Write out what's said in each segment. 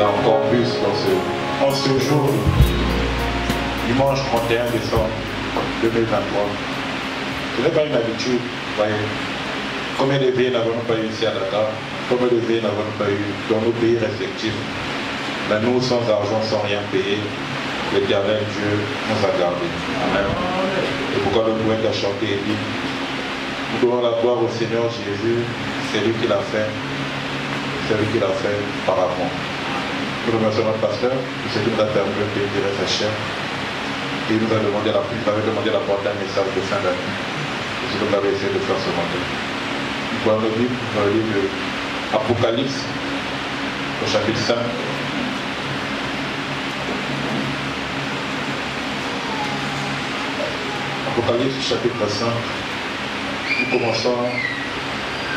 encore plus en ce jour, dimanche 31 décembre 2023. Ce n'est pas une habitude, voyez. Combien de veilles n'avons-nous pas eu ici à Dakar? Combien de veilles n'avons-nous pas eu dans nos pays respectifs? Mais nous, sans argent, sans rien payer, l'Éternel Dieu nous a gardés. Amen. Et pourquoi le poète a chanté et dit, nous donnons la gloire au Seigneur Jésus, c'est lui qui l'a fait, c'est lui qui l'a fait par amour. Nous remercions notre pasteur, c'est lui qui nous a permis de payer sa chair. Et il nous a demandé d'apporter un message de fin d'année. C'est ce que vous avez essayé de faire ce matin. Nous pouvons nous lire dans le livre de Apocalypse, au chapitre 5. Apocalypse, chapitre 5. Nous commençons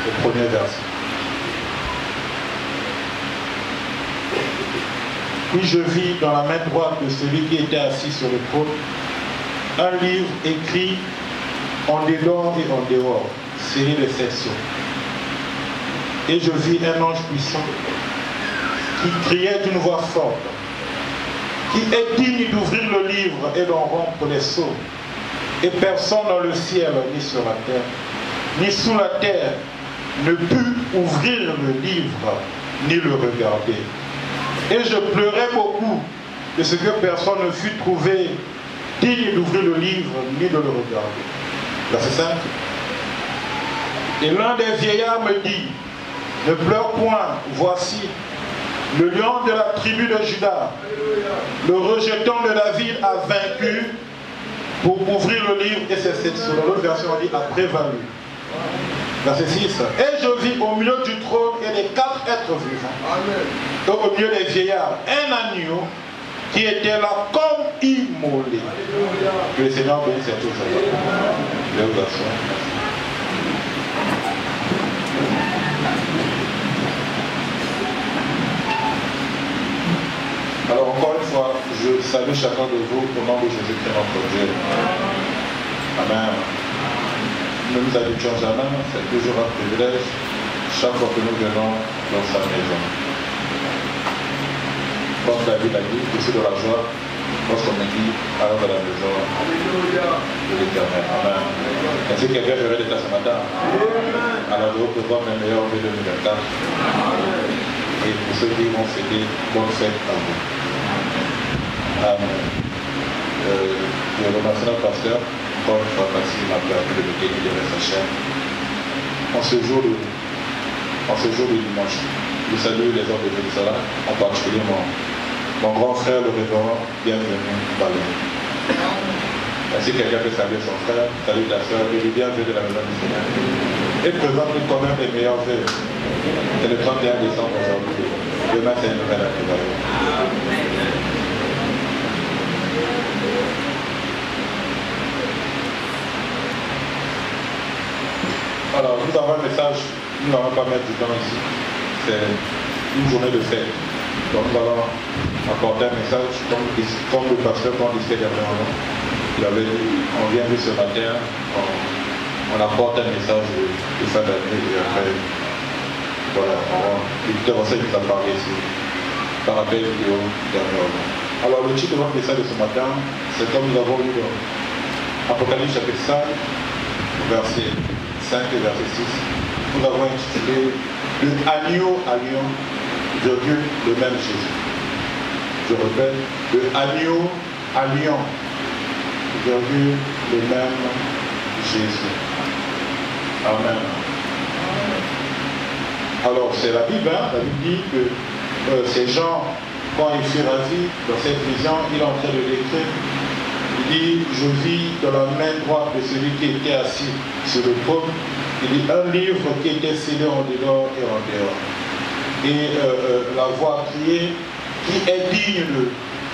au premier verset. Puis je vis dans la main droite de celui qui était assis sur le trône un livre écrit en dedans et en dehors, scellé de 7 sceaux. Et je vis un ange puissant qui criait d'une voix forte, qui est digne d'ouvrir le livre et d'en rompre les sceaux. Et personne dans le ciel, ni sur la terre, ni sous la terre, ne put ouvrir le livre, ni le regarder. Et je pleurais beaucoup de ce que personne ne fut trouvé digne d'ouvrir le livre, ni de le regarder. Verset 5. Et l'un des vieillards me dit, ne pleure point, voici, le lion de la tribu de Juda, le rejeton de David a vaincu pour ouvrir le livre et ses 7 sceaux. Dans l'autre version, on dit a prévalu. Verset 6. Et je vis au milieu du trône et des 4 êtres vivants. Et au milieu des vieillards, un agneau qui était là comme immolé. Que le Seigneur bénisse à tous. Alors encore une fois, je salue chacun de vous au nom de Jésus-Christ notre Dieu. Amen. Nous nous habituons jamais, c'est toujours un privilège chaque fois que nous venons dans sa maison. Comme David a dit, je suis de la joie lorsqu'on me dit allons dans la maison de l'Éternel. Amen. Ainsi quelqu'un ferait d'État ce matin. Alors je vous présente mes meilleurs vœux 2024. Et pour ceux qui vont fêter, bonne fête à vous. Amen. Je remercie notre pasteur. Encore une fois, parce qu'il m'a permis de me délivrer sa chair. En ce jour de dimanche, je salue les hommes de Jérusalem, en particulier mon grand frère, le révérend, bienvenue, Balé. Ainsi quelqu'un peut saluer son frère, salut ta soeur, et lui bienvenue de la maison du Seigneur. Et présente-lui quand même les meilleurs vœux. C'est le 31 décembre aujourd'hui. Demain, c'est une nouvelle année. Alors, nous avons un message, nous n'allons pas mettre du temps ici. C'est une journée de fête. Donc, nous allons apporter un message, comme le pasteur, quand il disait dernièrement, il avait dit, on vient de ce matin, on apporte un message de fin d'année, et après, voilà, il te renseigne que ça parle ici, par rappel vidéo dernièrement. Alors, le titre de notre message de ce matin, c'est comme nous avons lu dans Apocalypse chapitre 5, verset 5 et verset 6, nous avons intitulé de agneau à lion, virgule, le même Jésus. Je répète, de agneau à lion, virgule, le même Jésus. Amen. Alors, c'est la Bible, hein? La Bible dit que ces gens, quand ils furent ravis dans cette vision, il est en train de l'écrire. Il dit, je vis dans la main droite de celui qui était assis sur le trône. Il dit, un livre qui était scellé en dedans et en dehors. Et la voix criait, qui est digne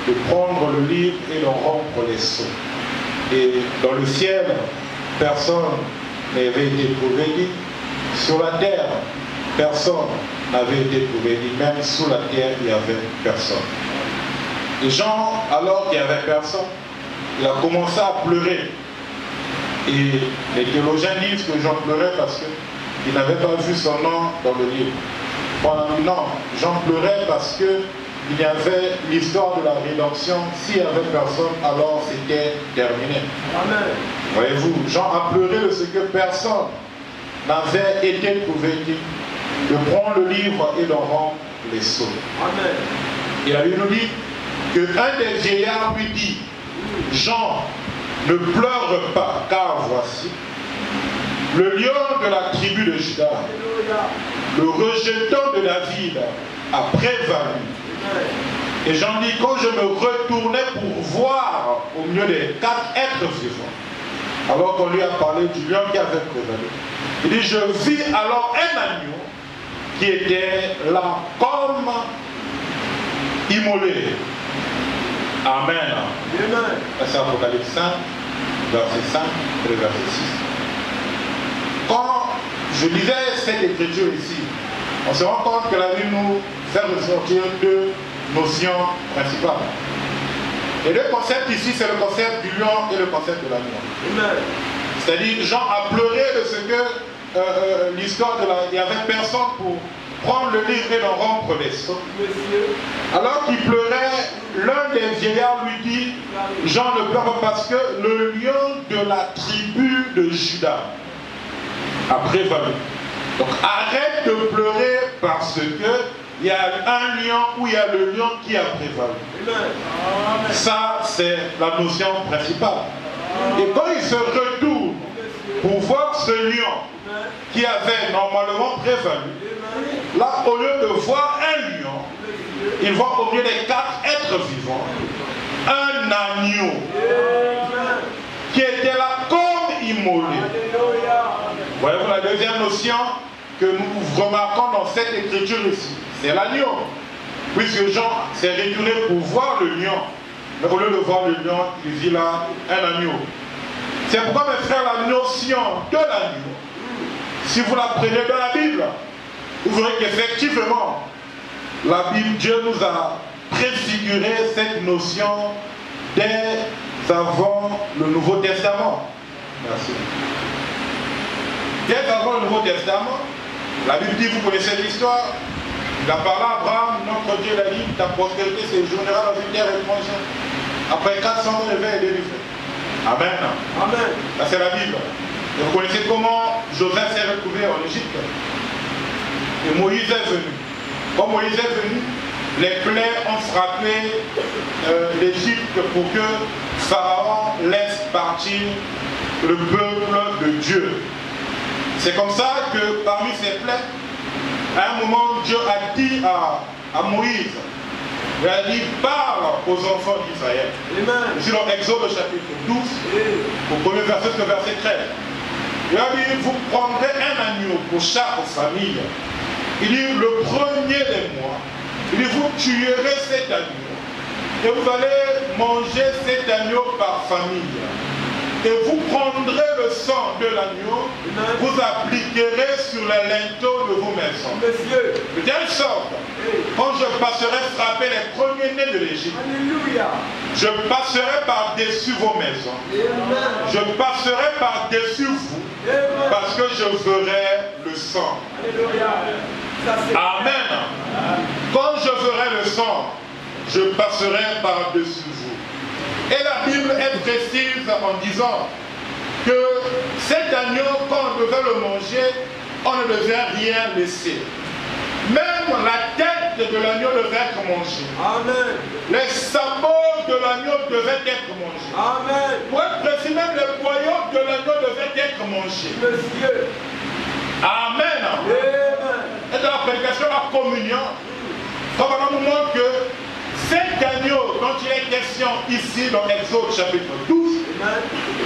de prendre le livre et de rompre les sceaux. Et dans le ciel, personne n'avait été trouvé dit. Sur la terre, personne n'avait été trouvé dit. Même sous la terre, il n'y avait personne. Et Jean, alors qu'il n'y avait personne, il a commencé à pleurer. Et les théologiens disent que Jean pleurait parce qu'il n'avait pas vu son nom dans le livre. Non, Jean pleurait parce que il y avait l'histoire de la rédemption. S'il n'y avait personne, alors c'était terminé. Amen. Voyez-vous, Jean a pleuré de ce que personne n'avait été trouvé de prendre le livre et d'en rendre les sceaux. Amen. Et la Bible nous dit qu'un des vieillards lui dit, Jean, ne pleure pas, car voici, le lion de la tribu de Juda, le rejeton de David, a prévalu. Et Jean dit, quand je me retournais pour voir au milieu des 4 êtres vivants, alors qu'on lui a parlé du lion qui avait prévalu, il dit, je vis alors un agneau qui était là comme immolé. Amen. Amen. C'est Apocalypse 5, verset 5 et le verset 6. Quand je lisais cette écriture ici, on se rend compte que la Bible nous fait ressortir 2 notions principales. Les 2 concepts ici, c'est le concept du lion et le concept de l'agneau. C'est-à-dire, Jean a pleuré de ce que l'histoire de la... Il n'y avait personne pour prendre le livre et d'en rompre les sceaux. Alors qu'il pleurait, l'un des vieillards lui dit, Jean ne pleure pas parce que le lion de la tribu de Juda a prévalu. Donc arrête de pleurer parce que il y a un lion ou il y a le lion qui a prévalu. Ça, c'est la notion principale. Et quand il se retourne pour voir ce lion qui avait normalement prévalu, là, au lieu de voir un lion, il voit au milieu des 4 êtres vivants un agneau qui était là comme immolé. Voyez-vous la deuxième notion que nous remarquons dans cette écriture ici, c'est l'agneau. Puisque Jean s'est retourné pour voir le lion, mais au lieu de voir le lion, il vit là un agneau. C'est pourquoi mes frères, la notion de l'agneau, si vous la prenez dans la Bible, vous verrez qu'effectivement, la Bible, Dieu nous a préfiguré cette notion dès avant le Nouveau Testament. Merci. Dès avant le Nouveau Testament, la Bible dit, vous connaissez l'histoire, il a parlé à Abraham, notre Dieu l'a dit, ta prospérité séjournera dans une terre étrangère. Après 400 ans, le verre est délivré. Amen. Amen. Ça c'est la Bible. Et vous connaissez comment Joseph s'est retrouvé en Égypte. Et Moïse est venu. Quand Moïse est venu, les plaies ont frappé l'Égypte pour que Pharaon laisse partir le peuple de Dieu. C'est comme ça que parmi ces plaies, à un moment, Dieu a dit à Moïse, il a dit, parle aux enfants d'Israël. Ici dans Exode chapitre 12, au premier verset, le verset 13. Il a dit, vous prendrez un agneau pour chaque famille. Il dit, le premier des mois, il dit, vous tuerez cet agneau. Et vous allez manger cet agneau par famille. Et vous prendrez le sang de l'agneau, vous appliquerez sur les linteaux de vos maisons. De telle sorte, quand je passerai frapper les premiers-nés de l'Égypte, je passerai par-dessus vos maisons. Je passerai par-dessus vous, parce que je ferai le sang. Amen. Quand je ferai le sang, je passerai par-dessus vous. Et la Bible est précise en disant que cet agneau, quand on devait le manger, on ne devait rien laisser. Même la tête de l'agneau devait être mangée. Amen. Les sabots de l'agneau devaient être mangés. Amen. Pour être précis, même les boyaux de l'agneau devaient être mangés. Monsieur. Amen. Amen. Et dans la prédication de la communion, comme on nous montre que cet agneau dont il est question ici dans Exode chapitre 12,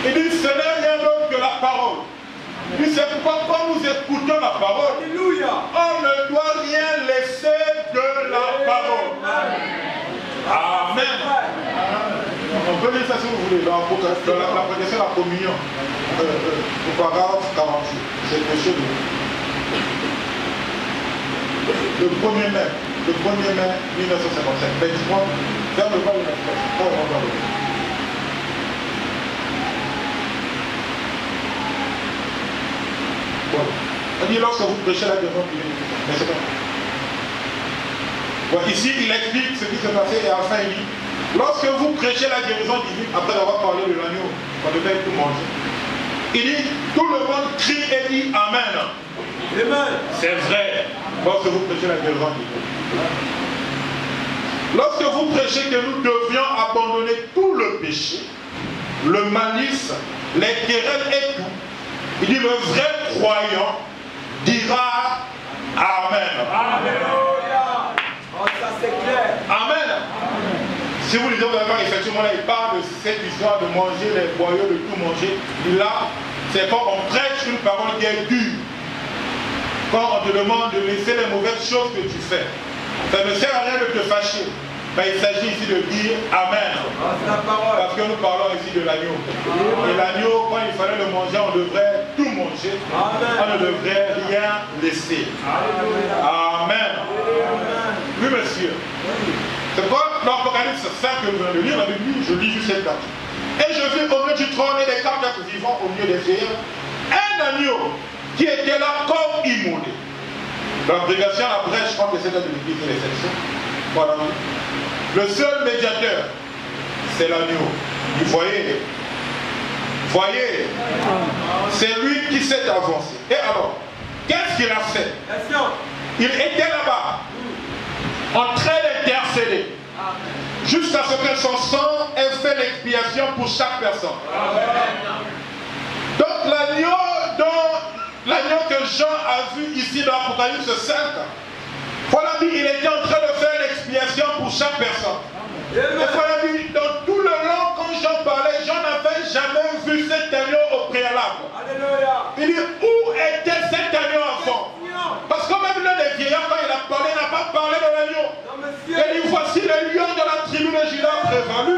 il dit ce n'est rien d'autre que la parole. Il dit c'est pourquoi quand nous écoutons la parole, on ne doit rien laisser de la parole. Amen. On peut lire ça si vous voulez dans la prédication de la communion, au paragraphe 48. C'est péché le 1er mai. Le 1er mai 1955. Bêtement, vers le bas de la France. Bon. On dit lorsque vous prêchez la devant, mais c'est pas. Bon, ici, il explique ce qui s'est passé et enfin il dit, lorsque vous prêchez la guérison divine, après avoir parlé de l'agneau, on devait tout manger. Il dit, tout le monde crie et dit Amen. Amen. C'est vrai, lorsque vous prêchez la guérison divine. Lorsque vous prêchez que nous devions abandonner tout le péché, le malice, les querelles et tout, il dit, le vrai croyant dira Amen. Alléluia. Oh, ça c'est clair. Amen. Si vous lisez vraiment, effectivement, là, il parle de cette histoire de manger les boyaux, de tout manger. Là, c'est quand on prêche une parole qui est dure. Quand on te demande de laisser les mauvaises choses que tu fais. Ça ne sert à rien de te fâcher. Mais il s'agit ici de dire Amen. Parce que nous parlons ici de l'agneau. Et l'agneau, quand il fallait le manger, on devrait tout manger. On ne devrait rien laisser. Amen. Oui, monsieur. C'est quoi l'Apocalypse 5 que vous venez de lire, la Bible, je lis juste cette carte. Et je vis au milieu du trône et des quatre êtres vivants au milieu des vieillards, un agneau qui était là comme immolé. Dans la prédication, la brèche, je crois que c'est là de l'Église et les sections. Voilà. Le seul médiateur, c'est l'agneau. Vous voyez? Voyez? C'est lui qui s'est avancé. Et alors, qu'est-ce qu'il a fait? Il était là-bas, en train d'intercéder, jusqu'à ce que son sang ait fait l'expiation pour chaque personne. Donc l'agneau que Jean a vu ici dans l'Apocalypse 5, voilà, il était en train de faire l'expiation pour chaque personne. Et voilà, dans tout le long, quand Jean parlait, Jean n'avait jamais vu cet agneau au préalable. Il dit, où était cet agneau avant? Parce que même l'un des vieillards, quand il a parlé, n'a pas parlé de l'agneau. Et dit, voici le lion de la tribu de Juda prévalu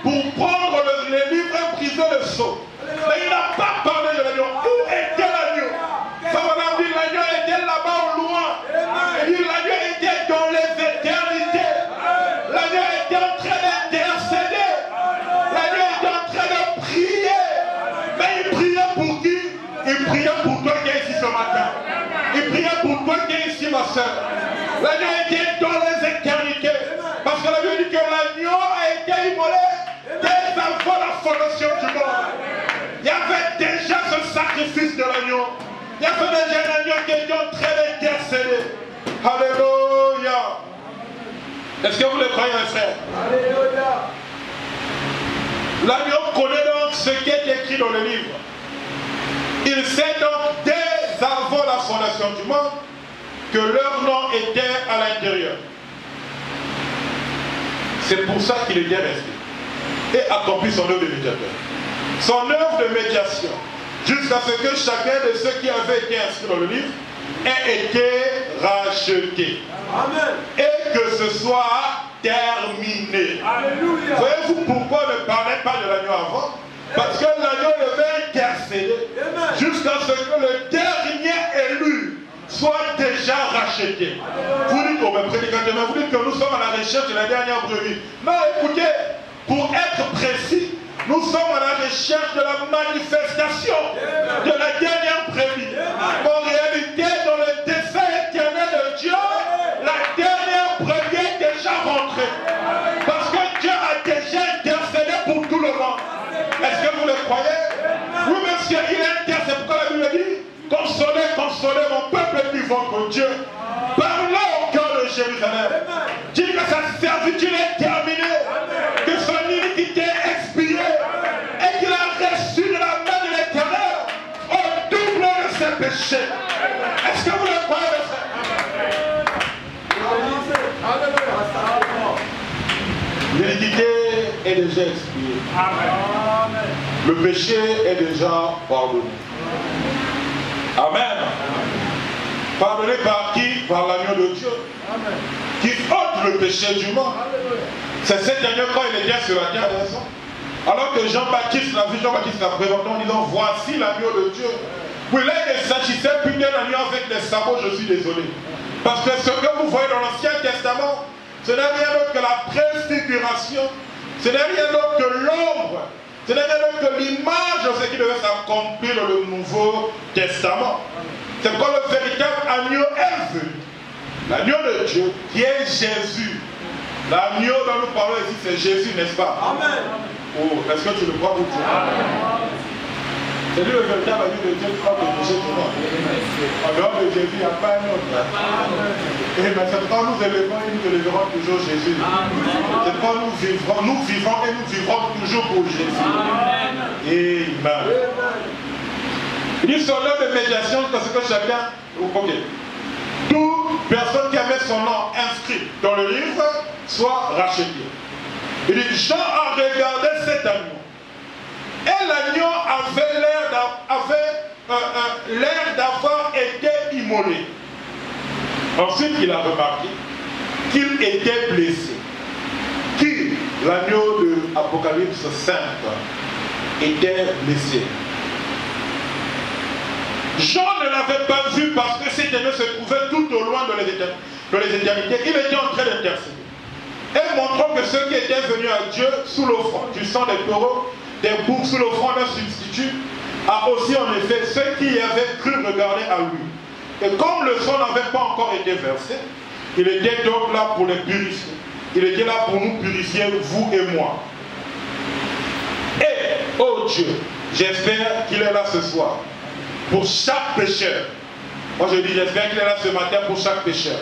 pour prendre les livres et briser le sceau. Mais il n'a pas parlé de l'agneau. Où était l'agneau? Ça va dire, l'agneau était là-bas au loin. Il dit, l'agneau était dans les éternités. L'agneau était en train d'intercéder. L'agneau était en train de prier. Mais il priait pour qui? Il priait pour toi qui es ici ce matin. Il priait pour toi qui es ici, ma soeur. L'agneau était dans les éternités. Parce que la Bible dit que l'agneau a été immolé dès avant la fondation du monde. Il y avait déjà ce sacrifice de l'agneau. Il y avait déjà un agneau qui était en train d'intercéder. Alléluia. Est-ce que vous le croyez, mes frères? Alléluia. L'agneau connaît donc ce qui est écrit dans le livre. Il sait donc dès avant la fondation du monde que leur nom était à l'intérieur. C'est pour ça qu'il était resté et accompli son œuvre de médiateur. Son œuvre de médiation, jusqu'à ce que chacun de ceux qui avaient été inscrits dans le livre ait été racheté. Amen. Et que ce soit terminé. Alléluia. Voyez-vous pourquoi on ne parlait pas de l'agneau avant? Parce que l'agneau devait intercéder jusqu'à ce que le dernier élu soit déjà racheté. Alléluia. Vous dites, oh mais prédicateur, vous dites que nous sommes à la recherche de la dernière brebis. Non, écoutez, pour être précis, nous sommes à la recherche de la manifestation de la dernière brebis. En réalité, dans le dessein éternel de Dieu, la dernière brebis est déjà rentrée. Parce que Dieu a déjà intercédé pour tout le monde. Est-ce que vous le croyez? Oui, monsieur, il est intercédé. C'est pourquoi la Bible dit, consolez, consolez mon peuple dit votre Dieu. Parlez au cœur de Jérusalem. Dis que sa servitude est terminée. Que son iniquité est expiée. Et qu'il a reçu de la main de l'Éternel au double de ses péchés. Est-ce que vous le croyez, mes frères? L'iniquité est déjà expiée. Le péché est déjà pardonné. Amen. Pardonné par qui? Par l'agneau de Dieu. Amen. Qui ôte le péché du monde. C'est cet agneau quand il était sur la terre. Alors que Jean-Baptiste l'a vu, Jean-Baptiste l'a présenté en disant, voici l'agneau de Dieu. Oui, là il s'agissait plus d'un agneau avec des sabots, je suis désolé. Parce que ce que vous voyez dans l'Ancien Testament, ce n'est rien d'autre que la préfiguration. Ce n'est rien d'autre que l'ombre. Ce n'est rien d'autre que l'image de ce qui devait s'accomplir dans le Nouveau Testament. C'est quand le véritable agneau est venu. L'agneau de Dieu qui est Jésus. L'agneau dont nous parlons ici, c'est Jésus, n'est-ce pas? Amen. Oh, est-ce que tu le crois pour Dieu? C'est lui le véritable agneau de Dieu qui croit que Dieu est mort. En dehors de Jésus, il n'y a pas un autre. Et mais c'est quand nous élevons et nous élèverons toujours Jésus. C'est quand nous vivons et nous vivrons toujours pour Jésus. Amen. Il dit son nom de médiation parce que chacun. Ok. Toute personne qui avait son nom inscrit dans le livre soit rachetée. Il dit Jean a regardé cet agneau. Et l'agneau avait l'air d'avoir été immolé. Ensuite, il a remarqué qu'il était blessé. Qui, l'agneau de Apocalypse 5, était blessé. Jean ne l'avait pas vu parce que cet agneau se trouvait tout au loin de les éternités. Il était en train d'intercéder. Et montrant que ceux qui étaient venus à Dieu sous l'offrande du sang des taureaux, des boucs sous l'offrande d'un substitut, a aussi en effet ceux qui avaient cru regarder à lui. Et comme le sang n'avait pas encore été versé, il était donc là pour les purifier. Il était là pour nous purifier, vous et moi. Et, oh Dieu, j'espère qu'il est là ce soir. Pour chaque pécheur. Moi je dis, j'espère qu'il est là ce matin pour chaque pécheur.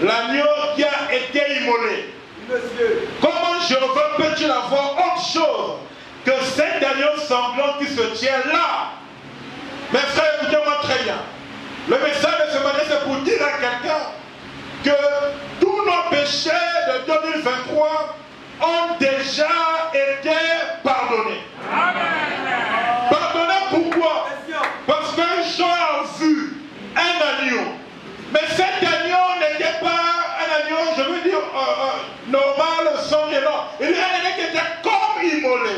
L'agneau qui a été immolé. Monsieur. Comment Jéhovah peut-il avoir autre chose que cet agneau sanglant qui se tient là? Mes frères, écoutez-moi très bien. Le message de ce matin, c'est pour dire à quelqu'un que tous nos péchés de 2023 ont déjà été pardonnés. Amen. Pardonnés pourquoi? Parce que Jean a vu un agneau. Mais cet agneau n'était pas un agneau, je veux dire, normal, sans rien. Il y a un agneau qui était comme immolé.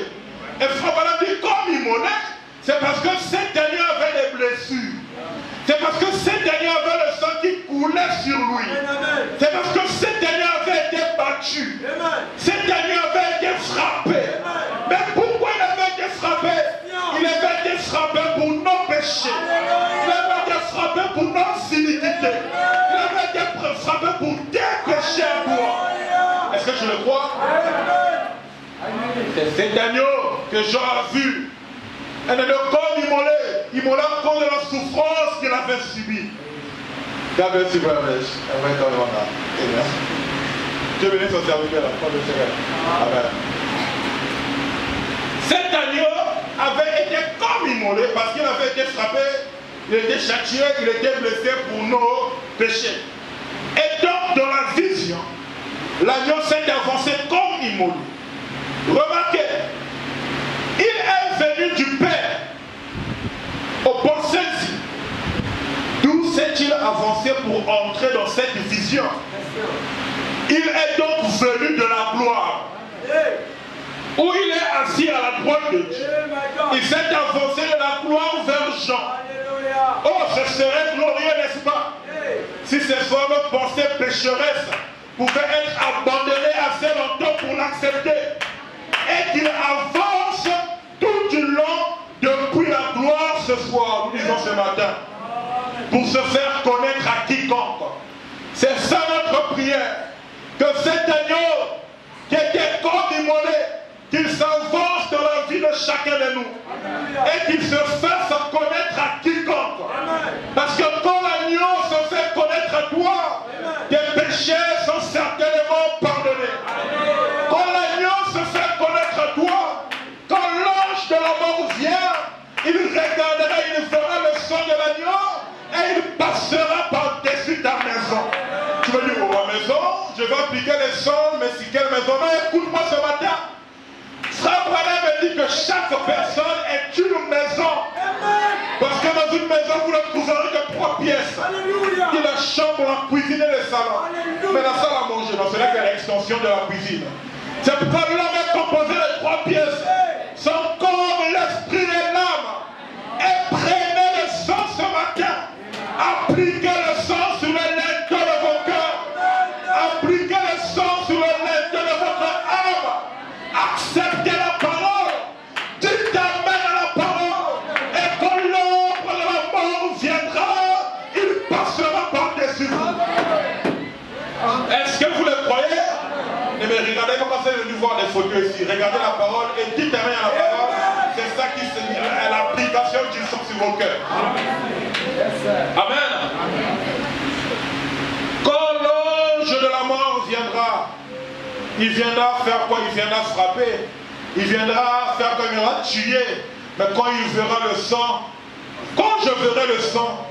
Et Frère dit comme immolé, c'est parce que cet agneau avait des blessures. C'est parce que cet agneau avait le sang qui coulait sur lui. C'est parce que cet agneau avait été battu. Cet agneau avait été frappé. Mais pourquoi il avait été frappé? Il avait été frappé pour nos péchés. Il avait été frappé pour nos iniquités. Il avait été frappé pour tes péchés à toi. Est-ce que tu le crois? C'est cet agneau que Jean a vu. Un agneau comme immolé à cause de la souffrance qu'il avait subie. God bless you, brothers. Amen. Dieu bénisse son serviteur, la foi de Seigneur. Amen. Cet agneau avait été comme immolé parce qu'il avait été frappé, il était châtié, il était blessé pour nos péchés. Et donc, dans la vision, l'agneau s'est avancé comme immolé. Remarquez, il est venu du Père au pensez-y. D'où s'est-il avancé pour entrer dans cette vision? Il est donc venu de la gloire, où il est assis à la droite de Dieu. Il s'est avancé de la gloire vers Jean. Oh, ce serait glorieux, n'est-ce pas? Si ces formes pensées pécheresses pouvaient être abandonnées assez longtemps pour l'accepter, et qu'il avance tout du long depuis la gloire ce soir, nous disons ce matin, pour se faire connaître à quiconque. C'est ça notre prière, que cet agneau qui était comme immolé, qu'il s'avance dans la vie de chacun de nous et qu'il se fasse connaître à quiconque. Parce que quand l'agneau se fait connaître à toi, tes péchés sont certainement pardonnés. Quand l'agneau se fait connaître à toi, quand l'ange de la mort vient, il regardera, il verra le sang de l'agneau et il passera par-dessus ta maison. Tu veux dire, oh, ma maison, je vais appliquer les sangs, mais si quelle maison? Non, écoute-moi ce matin. Frère Branham me dit que chaque personne est une maison. Parce que dans une maison, vous ne trouverez que 3 pièces. Il y a la chambre, la cuisine et le salon. Mais la salle à manger, non, c'est là qu'il y a l'extension de la cuisine. C'est pourquoi l'homme est composé de 3 pièces. Son corps, l'esprit et l'âme. Et prenez le sang ce matin. Appliquez le sang sur les lèvres de vos cœurs. Appliquez le sang sur les lèvres de votre âme. Acceptez la parole. Dites amen à la parole. Et quand l'ombre de la mort viendra, il passera par-dessus vous. voir des photos ici. Regardez la parole et dites amen à la parole. C'est ça qui se dit, l'application du sang sur vos cœurs. Amen. Quand l'ange de la mort viendra, il viendra faire quoi? Il viendra frapper. Il viendra faire comme il va tuer. Mais quand il verra le sang, quand je verrai le sang,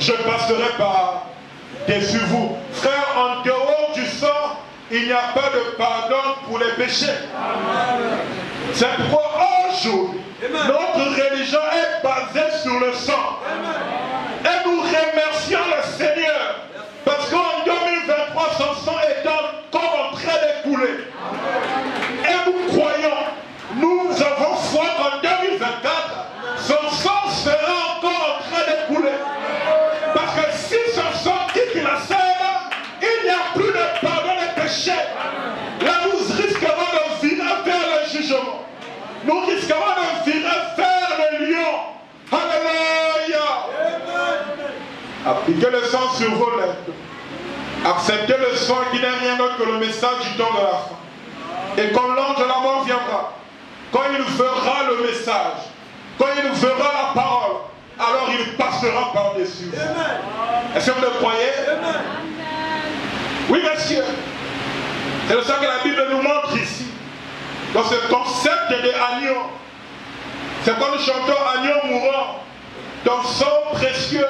je passerai par-dessus vous. Frère, en dehors du sang, il n'y a pas de pardon pour les péchés. C'est pourquoi aujourd'hui, notre religion est basée sur le sang. Et nous remercions le Seigneur. Parce qu'en 2023, son sang est encore en train d'écouler. Et nous croyons, nous avons foi qu'en 2024, son sang sera encore en train d'écouler. Parce que si son sang quitte la scène, il n'y a plus de pardon des péchés. Là, nous risquerons de virer vers le jugement. Nous risquerons de virer vers le lion. Alléluia. Appliquez le sang sur vos lèvres. Acceptez le sang qui n'est rien d'autre que le message du temps de la fin. Et quand l'ange de la mort viendra, quand il verra le message, quand il verra la parole, alors il passera par-dessus. Est-ce que vous le croyez? Oui, monsieur. C'est ça que la Bible nous montre ici. Dans ce concept de agneau. C'est quand nous chantons agneau mourant. Ton sang précieux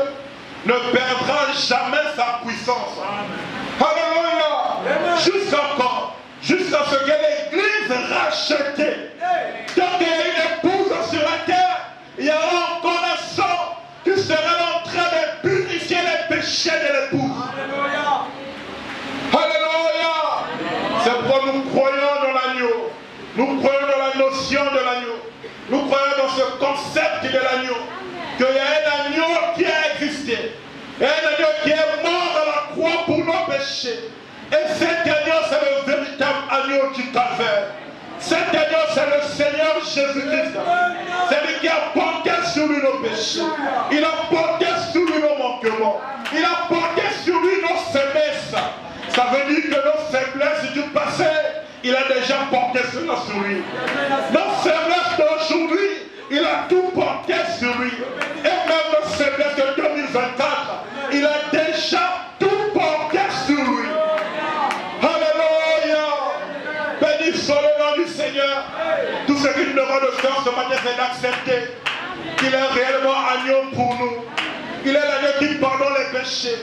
ne perdra jamais sa puissance. Alléluia. Jusqu'à quand? Jusqu'à ce que l'Église rachetée. Tant qu'il y a une épouse sur la terre, il y aura encore un sang qui sera en train de purifier les péchés de l'épouse. Alléluia. C'est pourquoi nous croyons dans l'agneau. Nous croyons dans la notion de l'agneau. Nous croyons dans ce concept de l'agneau. Qu'il y a un agneau qui a existé. Un agneau qui est mort à la croix pour nos péchés. Et cet agneau, c'est le véritable agneau du calvaire. Cet agneau, c'est le Seigneur Jésus-Christ. C'est lui qui a porté sur lui nos péchés. Il a porté sur lui nos manquements. Il a porté sur lui nos faiblesses. Ça veut dire que nos faiblesses du passé, il a déjà porté cela sur lui. Nos faiblesses d'aujourd'hui, il a tout porté sur lui. Et même nos faiblesses de 2024, il a déjà tout porté sur lui. Alléluia. Bénissons le nom du Seigneur. Tout ce qu'il nous demande de faire ce matin, c'est d'accepter qu'il est réellement agneau pour nous. Il est l'agneau qui pardonne les péchés.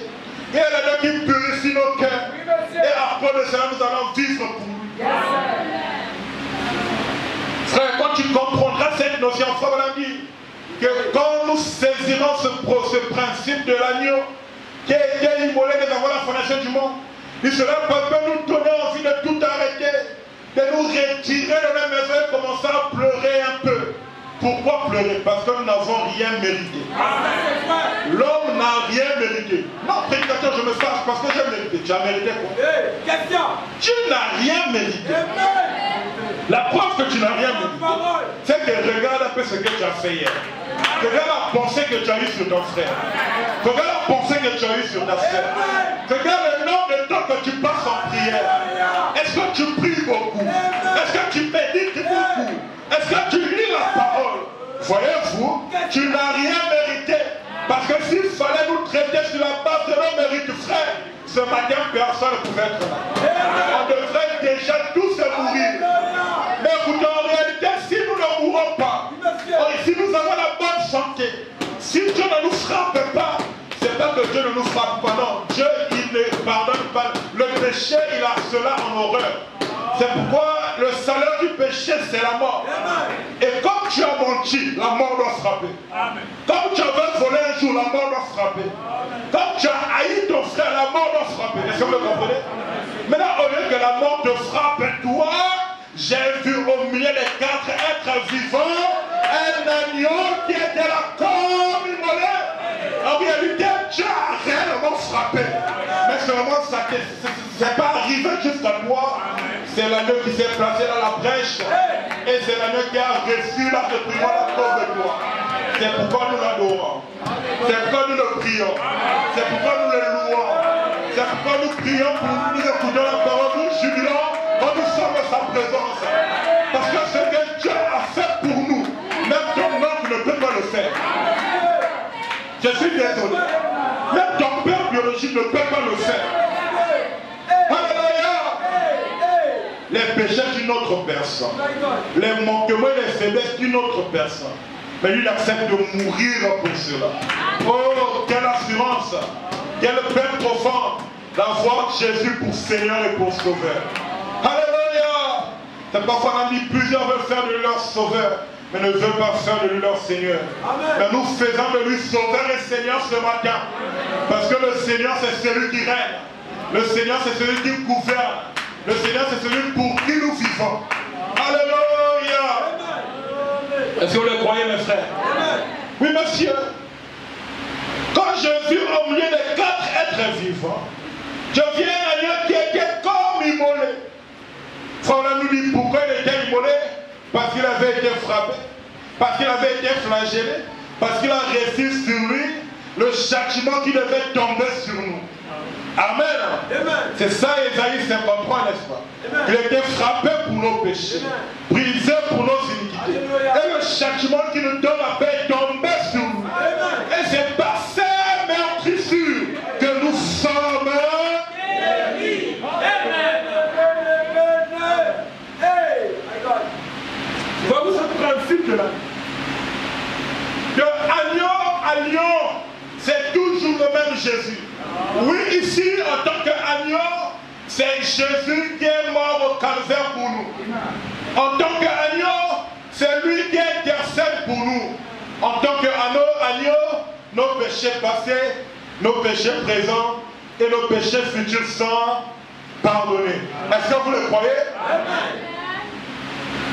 Il est l'agneau qui purifie nos cœurs. Et après de cela, nous allons vivre pour lui. Frère, quand tu comprendras cette notion, frère, on a dit que quand nous saisirons ce principe de l'agneau qui a été immolé dès avant la fondation du monde, cela peut nous donner envie de tout arrêter, de nous retirer de la maison et commencer à pleurer un peu. Pourquoi pleurer? Parce que nous n'avons rien mérité. L'homme n'a rien mérité. Non, prédicateur, je me fâche parce que j'ai mérité. Tu as mérité quoi? Tu n'as rien mérité. La preuve que tu n'as rien mérité, c'est que regarde un peu ce que tu as fait hier. Regarde la pensée que tu as eue sur ton frère. Regarde la pensée que tu as eue sur ta soeur. Regarde le nombre de temps que tu passes en prière. Est-ce que tu pries beaucoup? Est-ce que tu médites beaucoup? Est-ce que tu lis la parole? Voyez-vous, tu n'as rien mérité. Parce que s'il fallait nous traiter sur la base de nos mérites, frère, ce matin, personne ne pouvait être là. On devrait déjà tous mourir. Mais écoutez, en réalité, si nous ne mourons pas, si nous avons la bonne santé, si Dieu ne nous frappe pas, c'est pas que Dieu ne nous frappe pas, non. Dieu, il ne pardonne pas. Le péché, il a cela en horreur. C'est pourquoi le salaire du péché, c'est la mort. Et comme tu as menti, la mort doit frapper. Comme tu avais volé un jour, la mort doit frapper. Comme tu as haï ton frère, la mort doit frapper. Est-ce que vous le comprenez? Maintenant, au lieu que la mort te frappe, toi, j'ai vu au milieu des quatre êtres vivants un agneau qui était là comme immolé. En réalité, tu as réellement frappé. Mais seulement ça n'est pas arrivé jusqu'à moi. C'est l'agneau qui s'est placé dans la brèche. Et c'est l'agneau qui a reçu la dépouillement à cause de toi. C'est pourquoi nous l'adorons. C'est pourquoi nous le prions. C'est pourquoi nous le louons. C'est pourquoi nous prions pour nous écouter la parole, nous jubilons quand nous sommes dans sa présence. Je suis désolé. Même ton père biologique ne peut pas le faire. Alléluia. Les péchés d'une autre personne. Les manquements et les faiblesses d'une autre personne. Mais lui, il accepte de mourir pour cela. Oh, quelle assurance. Quelle paix profonde d'avoir Jésus pour Seigneur et pour Sauveur. Alléluia. C'est parfois on a dit plusieurs veulent faire de lui leur Sauveur, mais ne veulent pas faire de lui leur Seigneur. Amen. Mais nous faisons de lui Sauveur et Seigneur ce matin. Parce que le Seigneur, c'est celui qui règne. Le Seigneur, c'est celui qui gouverne. Le Seigneur, c'est celui pour qui nous vivons. Alléluia. Est-ce que vous le croyez, mes frères? Amen. Oui, monsieur. Quand je vis au milieu des 4 êtres vivants, je viens à un qui était comme immolé. Frère nous dit pourquoi il était immolé? Parce qu'il avait été frappé, parce qu'il avait été flagellé, parce qu'il a reçu sur lui le châtiment qui devait tomber sur nous. Amen. Amen. C'est ça Ésaïe 53, n'est-ce pas? Amen. Il était frappé pour nos péchés, brisé pour nos iniquités. Amen. Et le châtiment qui nous donne la paix est tombé sur nous. Amen. Et c'est par ces meurtrissures que nous sommes guéris. Voyez ce principe de la vie. De agneau à lion, c'est toujours le même Jésus. Oui, ici, en tant qu'agneau, c'est Jésus qui est mort au calvaire pour nous. En tant qu'agneau, c'est lui qui intercède pour nous. En tant qu'agneau, nos péchés passés, nos péchés présents et nos péchés futurs sont pardonnés. Est-ce que vous le croyez? Amen.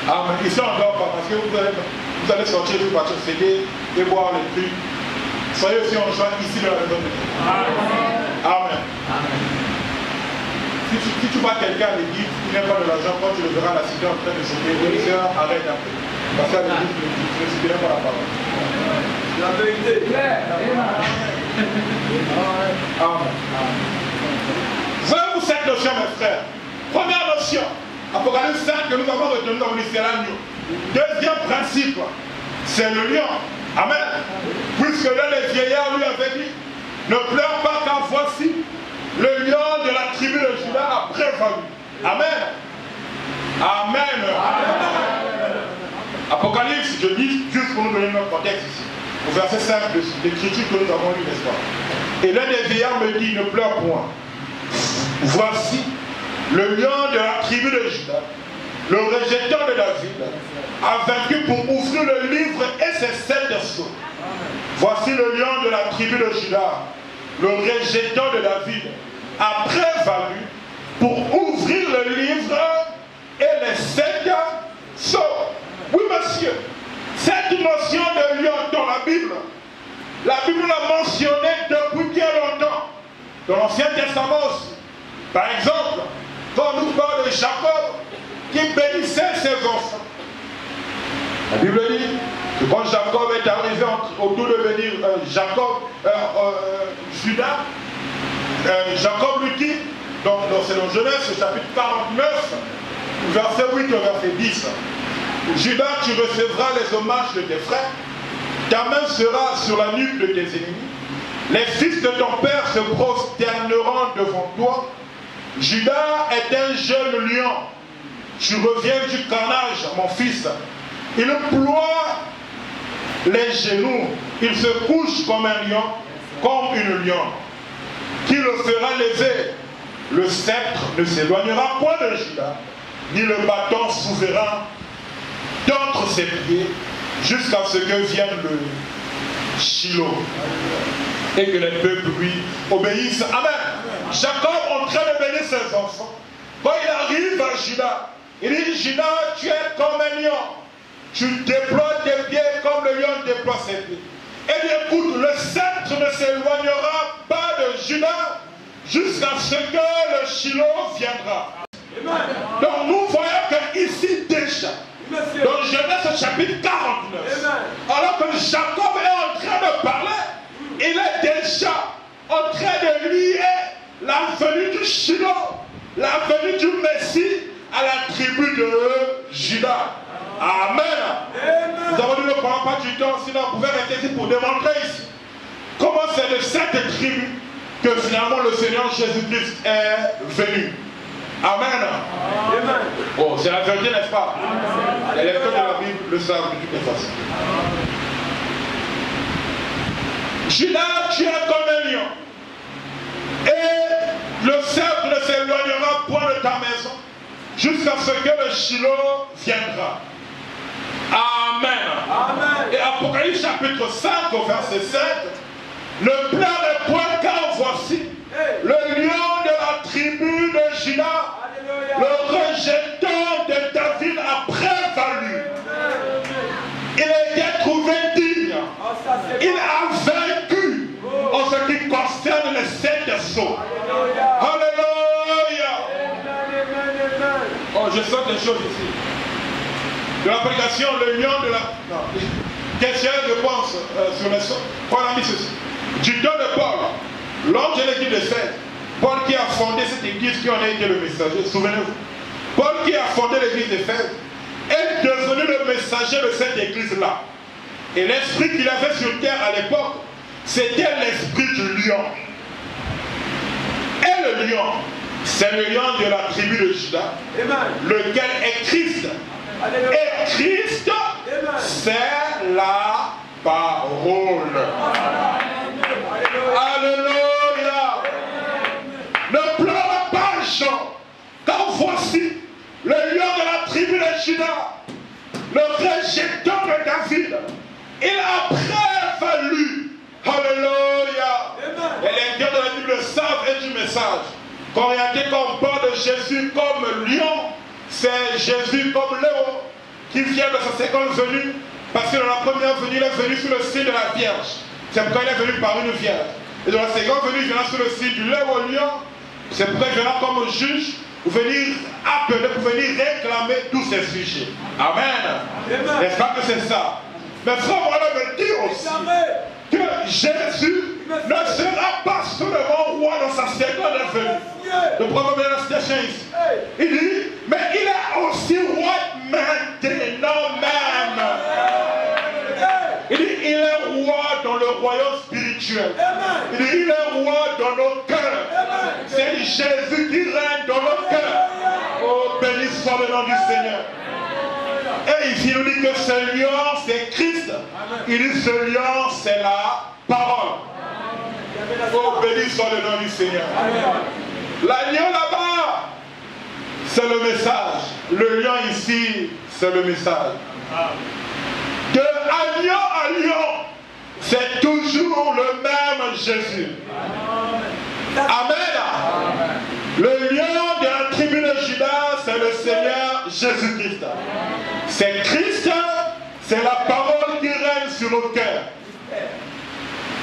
Amen. Ici encore pas, parce que vous allez sortir du partir CD et boire les trucs. Soyez aussi en joie ici dans la maison de Dieu. Amen. Amen. Si tu vois quelqu'un à l'église qui n'a pas de l'argent, quand tu le verras à la cité en train de sauter, oui, sœur, arrête un peu. Parce qu'à l'église, tu ne récupères pas la parole. La vérité. Amen. Voyez-vous cette notion, mes frères? Première notion, Apocalypse 5 que nous avons retenu dans le lycée l'agneau. Deuxième principe, c'est le lion. Amen. Puisque là, les vieillards lui avaient dit, ne pleure pas car voici le lion de la tribu de Juda a prévalu. Amen. Amen. Amen. Apocalypse, je dis juste pour nous donner notre contexte ici. Au verset 5 de l'écriture que nous avons lu, n'est-ce pas? Et l'un des vieillards me dit, ne pleure point. Voici le lion de la tribu de Juda, le rejetant de David, a vaincu pour ouvrir le livre et ses 7 sceaux. Voici le lion de la tribu de Juda, le rejetant de David, a prévalu pour ouvrir le livre et les 7 sceaux. Oui, monsieur, cette notion de lion dans la Bible l'a mentionné depuis bien longtemps, dans l'Ancien Testament aussi. Par exemple, quand on nous parle de Jacob qui bénissait ses enfants, la Bible dit que quand Jacob est arrivé autour de venir Judas, Jacob lui dit, c'est dans Genèse chapitre 49, verset 8 au verset 10, Judas, tu recevras les hommages de tes frères, ta main sera sur la nuque de tes ennemis, les fils de ton père se prosterneront devant toi. Judas est un jeune lion, tu reviens du carnage, mon fils. Il ploie les genoux, il se couche comme un lion, comme une lionne. Qui le fera lever? Le sceptre ne s'éloignera point de Judas, ni le bâton souverain d'entre ses pieds, jusqu'à ce que vienne le Shiloh, et que les peuples lui obéissent. Amen. Jacob, en train de bénir ses enfants, quand il arrive à Judas, il dit, Judas, tu es comme un lion. Tu déploies tes pieds comme le lion déploie ses pieds. Et écoute, le sceptre ne s'éloignera pas de Judas jusqu'à ce que le Shiloh viendra. Amen. Donc nous voyons que ici déjà, dans Genèse chapitre 49, Amen. Alors que Jacob est en train de parler, il est déjà en train de lier la venue du Shiloh, la venue du Messie à la tribu de Judas. Amen. Amen. Nous avons dit ne prend pas du temps, sinon on pouvait rester ici pour démontrer ici comment c'est de cette tribu que finalement le Seigneur Jésus-Christ est venu. Amen. Bon, c'est la vérité, n'est-ce pas? Les lecteurs de la Bible le savent de toutes les façons. Judas, tu es comme un lion. Et le cercle ne s'éloignera point de ta maison jusqu'à ce que le Shiloh viendra. Amen. Amen. Et Apocalypse chapitre 5 au verset 7. Ne pleurez point car voici le lion de la tribu de Juda, le rejetant de David a prévalu. Il a été trouvé digne. Il a vaincu en ce qui concerne les 7 sceaux. Alléluia. Oh, je sens des choses ici. De la prédication, le lion de la... Non. Question, je pense, sur les sceaux. Paul a mis ceci. Du temps de Paul, l'homme de l'église de Fès, Paul qui a fondé cette église qui en a été le messager, souvenez-vous. Paul qui a fondé l'église de Fès est devenu le messager de cette église-là. Et l'esprit qu'il avait sur terre à l'époque, c'était l'esprit du lion. Et le lion, c'est le lion de la tribu de Juda, lequel est Christ. Et Christ, c'est la parole. Alléluia. Ne pleure pas, Jean, car voici le lion de la tribu de Juda, le rejetant de David. Il a prévalu. Alléluia. Et les lecteurs de la Bible savent et du message. Quand on parle de Jésus comme lion, c'est Jésus comme Léo qui vient de sa seconde venue, parce que dans la première venue, il est venu sous le signe de la Vierge. C'est pourquoi il est venu par une vierge. Et dans la seconde venue, il viendra sous le signe du Léo lion. C'est pourquoi il viendra comme juge pour venir appeler, pour venir réclamer tous ces sujets. Amen. N'est-ce pas que c'est ça? Mais frère, voilà me dire aussi que Jésus ne sera pas seulement roi dans sa seconde venue. Le problème de la situation ici. Il dit, mais il est aussi roi maintenant même. Il dit, il est roi dans le royaume spirituel. Il dit, il est roi dans nos cœurs. C'est Jésus qui règne dans nos cœurs. Oh, béni soit le nom du Seigneur. Et ici, il nous dit que ce lion, c'est Christ. Il dit, ce lion, c'est la parole. Oh, béni soit le nom du Seigneur. L'agneau là-bas, c'est le message. Le lion ici, c'est le message. De agneau à lion, c'est toujours le même Jésus. Amen. Le lion de la tribu de Juda, c'est le Seigneur Jésus-Christ. C'est Christ, c'est la parole qui règne sur nos cœurs.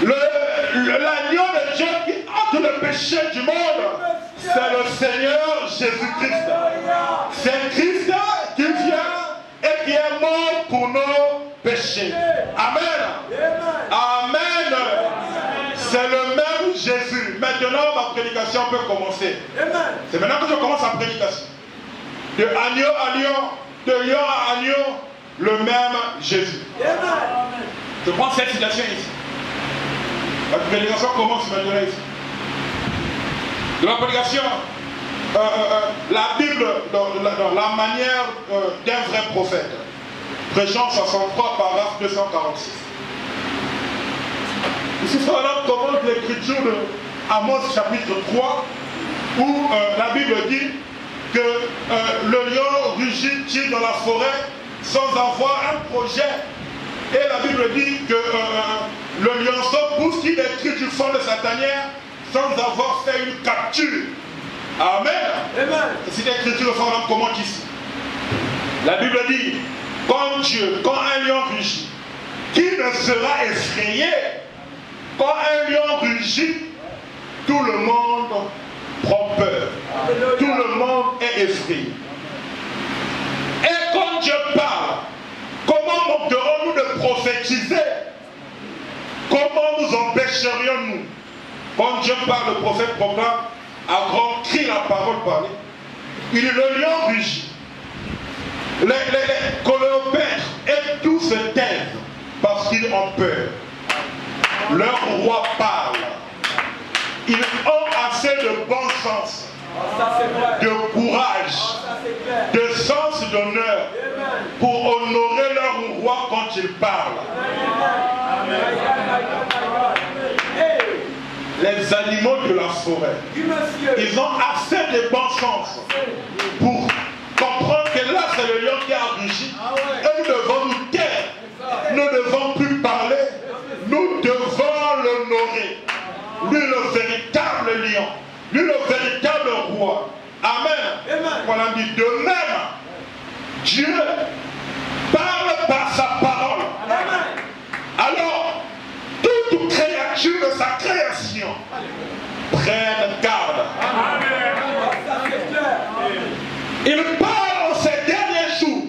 L'agneau de Dieu qui ôte le péché du monde, c'est le Seigneur Jésus-Christ. C'est Christ qui vient et qui est mort pour nos péchés. Amen. Amen. C'est le même Jésus. Maintenant, ma prédication peut commencer. C'est maintenant que je commence la prédication. De agneau à lion, de lion à agneau, le même Jésus. Je prends cette citation ici. La prédication commence maintenant ici. De la prédication, la Bible, dans la manière d'un vrai prophète. Jean 63, paragraphe 246. Ici, on commence l'écriture de Amos chapitre 3, où la Bible dit que le lion rugit dans la forêt sans avoir un projet. Et la Bible dit que le lionceau pousse qui détruit du fond de sa tanière sans avoir fait une capture. Amen. C'est cette écriture qu'on commente ici. La Bible dit, quand un lion rugit, qui ne sera effrayé? Quand un lion rugit, tout le monde prend peur. Tout le monde est effrayé. Et quand Dieu parle, comment manquerons-nous de prophétiser? Comment nous empêcherions-nous? Quand Dieu parle, le prophète proclame à grand cri la parole parlée. Il dit, le lion rugit. Les coléopères et tout se taisent parce qu'ils ont peur. Leur roi parle. Ils ont assez de bon sens, de courage, de sens d'honneur pour honorer leur roi quand ils parlent. Les animaux de la forêt, ils ont assez de bon sens pour comprendre que là c'est le lion qui a rugi et nous devons nous taire, nous ne devons plus parler, nous devons l'honorer. Lui le véritable lion, lui le véritable roi. Amen. Voilà, dit de même, Dieu parle par sa parole. Alors, toute créature de sa création prenne garde. Il parle en ces derniers jours.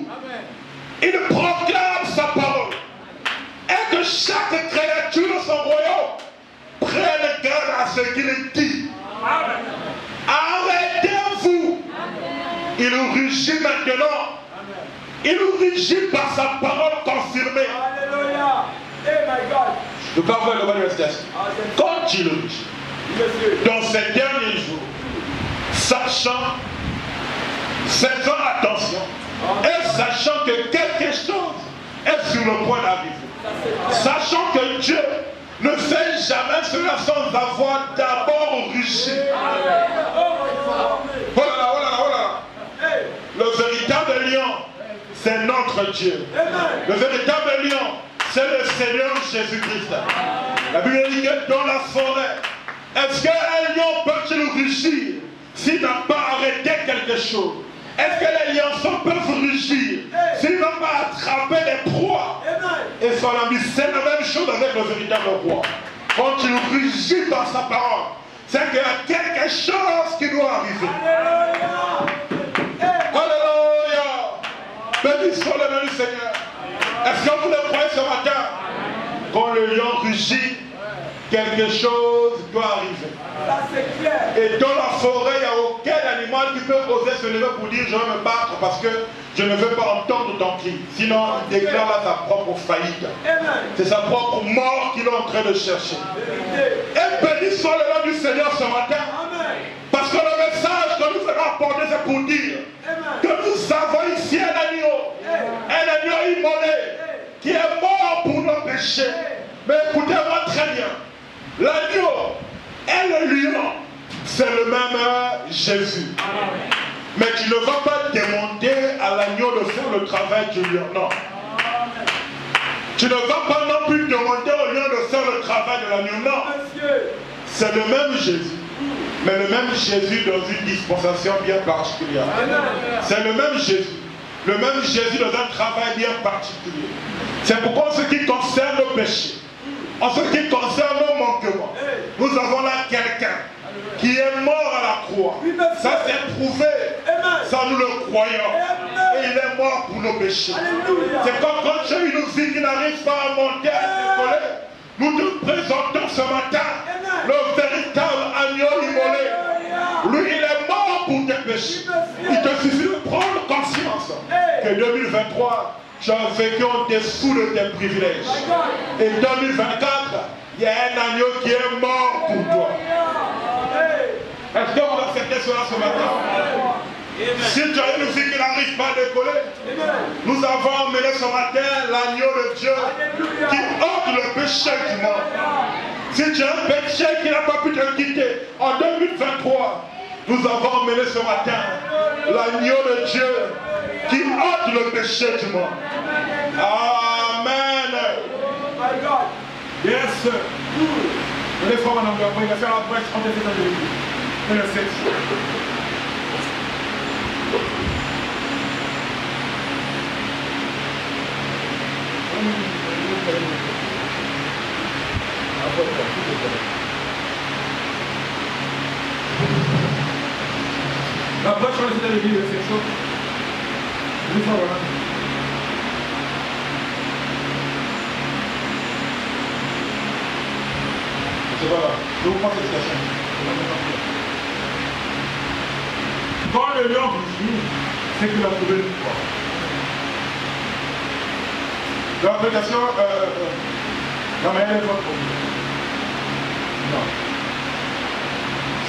Il proclame sa parole. Et que chaque créature de son royaume prenne garde à ce qu'il dit. Arrêtez-vous. Il rugit maintenant. Il rugit par sa parole confirmée. Alléluia. Hey my God. Le parole de manifestation. Quand il rugit, dans ces derniers jours, sachant, faisant attention, et sachant que quelque chose est sur le point d'arriver, sachant que Dieu ne fait jamais cela sans avoir d'abord rugi. Oh là là, oh là là, oh là là. Le véritable lion, c'est notre Dieu. Le véritable lion, c'est le Seigneur Jésus-Christ. La Bible dit que dans la forêt, est-ce qu'un lion peut-il rugir s'il n'a pas arrêté quelque chose? Est-ce que les lions peuvent rugir s'ils n'ont pas attrapé des proies? Et son ami, c'est la même chose avec le véritable roi. Quand il rugit par sa parole, c'est qu'il y a quelque chose qui doit arriver. Alléluia. Bénissons le nom du Seigneur. Est-ce que vous le croyez ce matin? Quand le lion rugit, quelque chose doit arriver. Et dans la forêt, il n'y a aucun animal qui peut oser se lever pour dire je vais me battre parce que je ne veux pas entendre ton cri. Sinon, il déclare là sa propre faillite. C'est sa propre mort qu'il est en train de chercher. Et bénissons le nom du Seigneur ce matin. Parce que le message que nous allons apporter, c'est pour dire que nous avons ici un agneau immolé qui est mort pour nos péchés. Mais écoutez-moi très bien. L'agneau et le lion, c'est le même Jésus. Mais tu ne vas pas demander à l'agneau de faire le travail du lion, non. Tu ne vas pas non plus demander au lion de faire le travail de l'agneau, non. C'est le même Jésus. Mais le même Jésus dans une dispensation bien particulière. C'est le même Jésus. Le même Jésus dans un travail bien particulier. C'est pourquoi en ce qui concerne nos péchés, en ce qui concerne nos manquements, nous avons là quelqu'un qui est mort à la croix. Ça s'est prouvé. Ça nous le croyons. Et il est mort pour nos péchés. C'est comme quand Dieu nous dit qu'il n'arrive pas à monter, à décoller. Nous te présentons ce matin le véritable agneau immolé. Lui, il est mort pour tes péchés. Il te suffit de prendre conscience que 2023, tu as vécu en dessous de tes privilèges. Et 2024, il y a un agneau qui est mort pour toi. Est-ce que vous acceptez cela ce matin? Si Dieu nous dit qu'il n'arrive pas à décoller, nous avons emmené ce matin l'agneau de Dieu qui ôte le péché du monde. Si tu as un péché qui n'a pas pu te quitter en 2023, nous avons emmené ce matin l'agneau de Dieu qui ôte le péché du monde. Amen. Yes. Les femmes en anglais, il va faire la presse en décembre. Le 7. La presse sur le site de l'église, c'est chaud. C'est pas là. Je vous prends cette station. Quand le lion rugit, c'est qu'il a trouvé une fois. L'application, la manière de votre Non.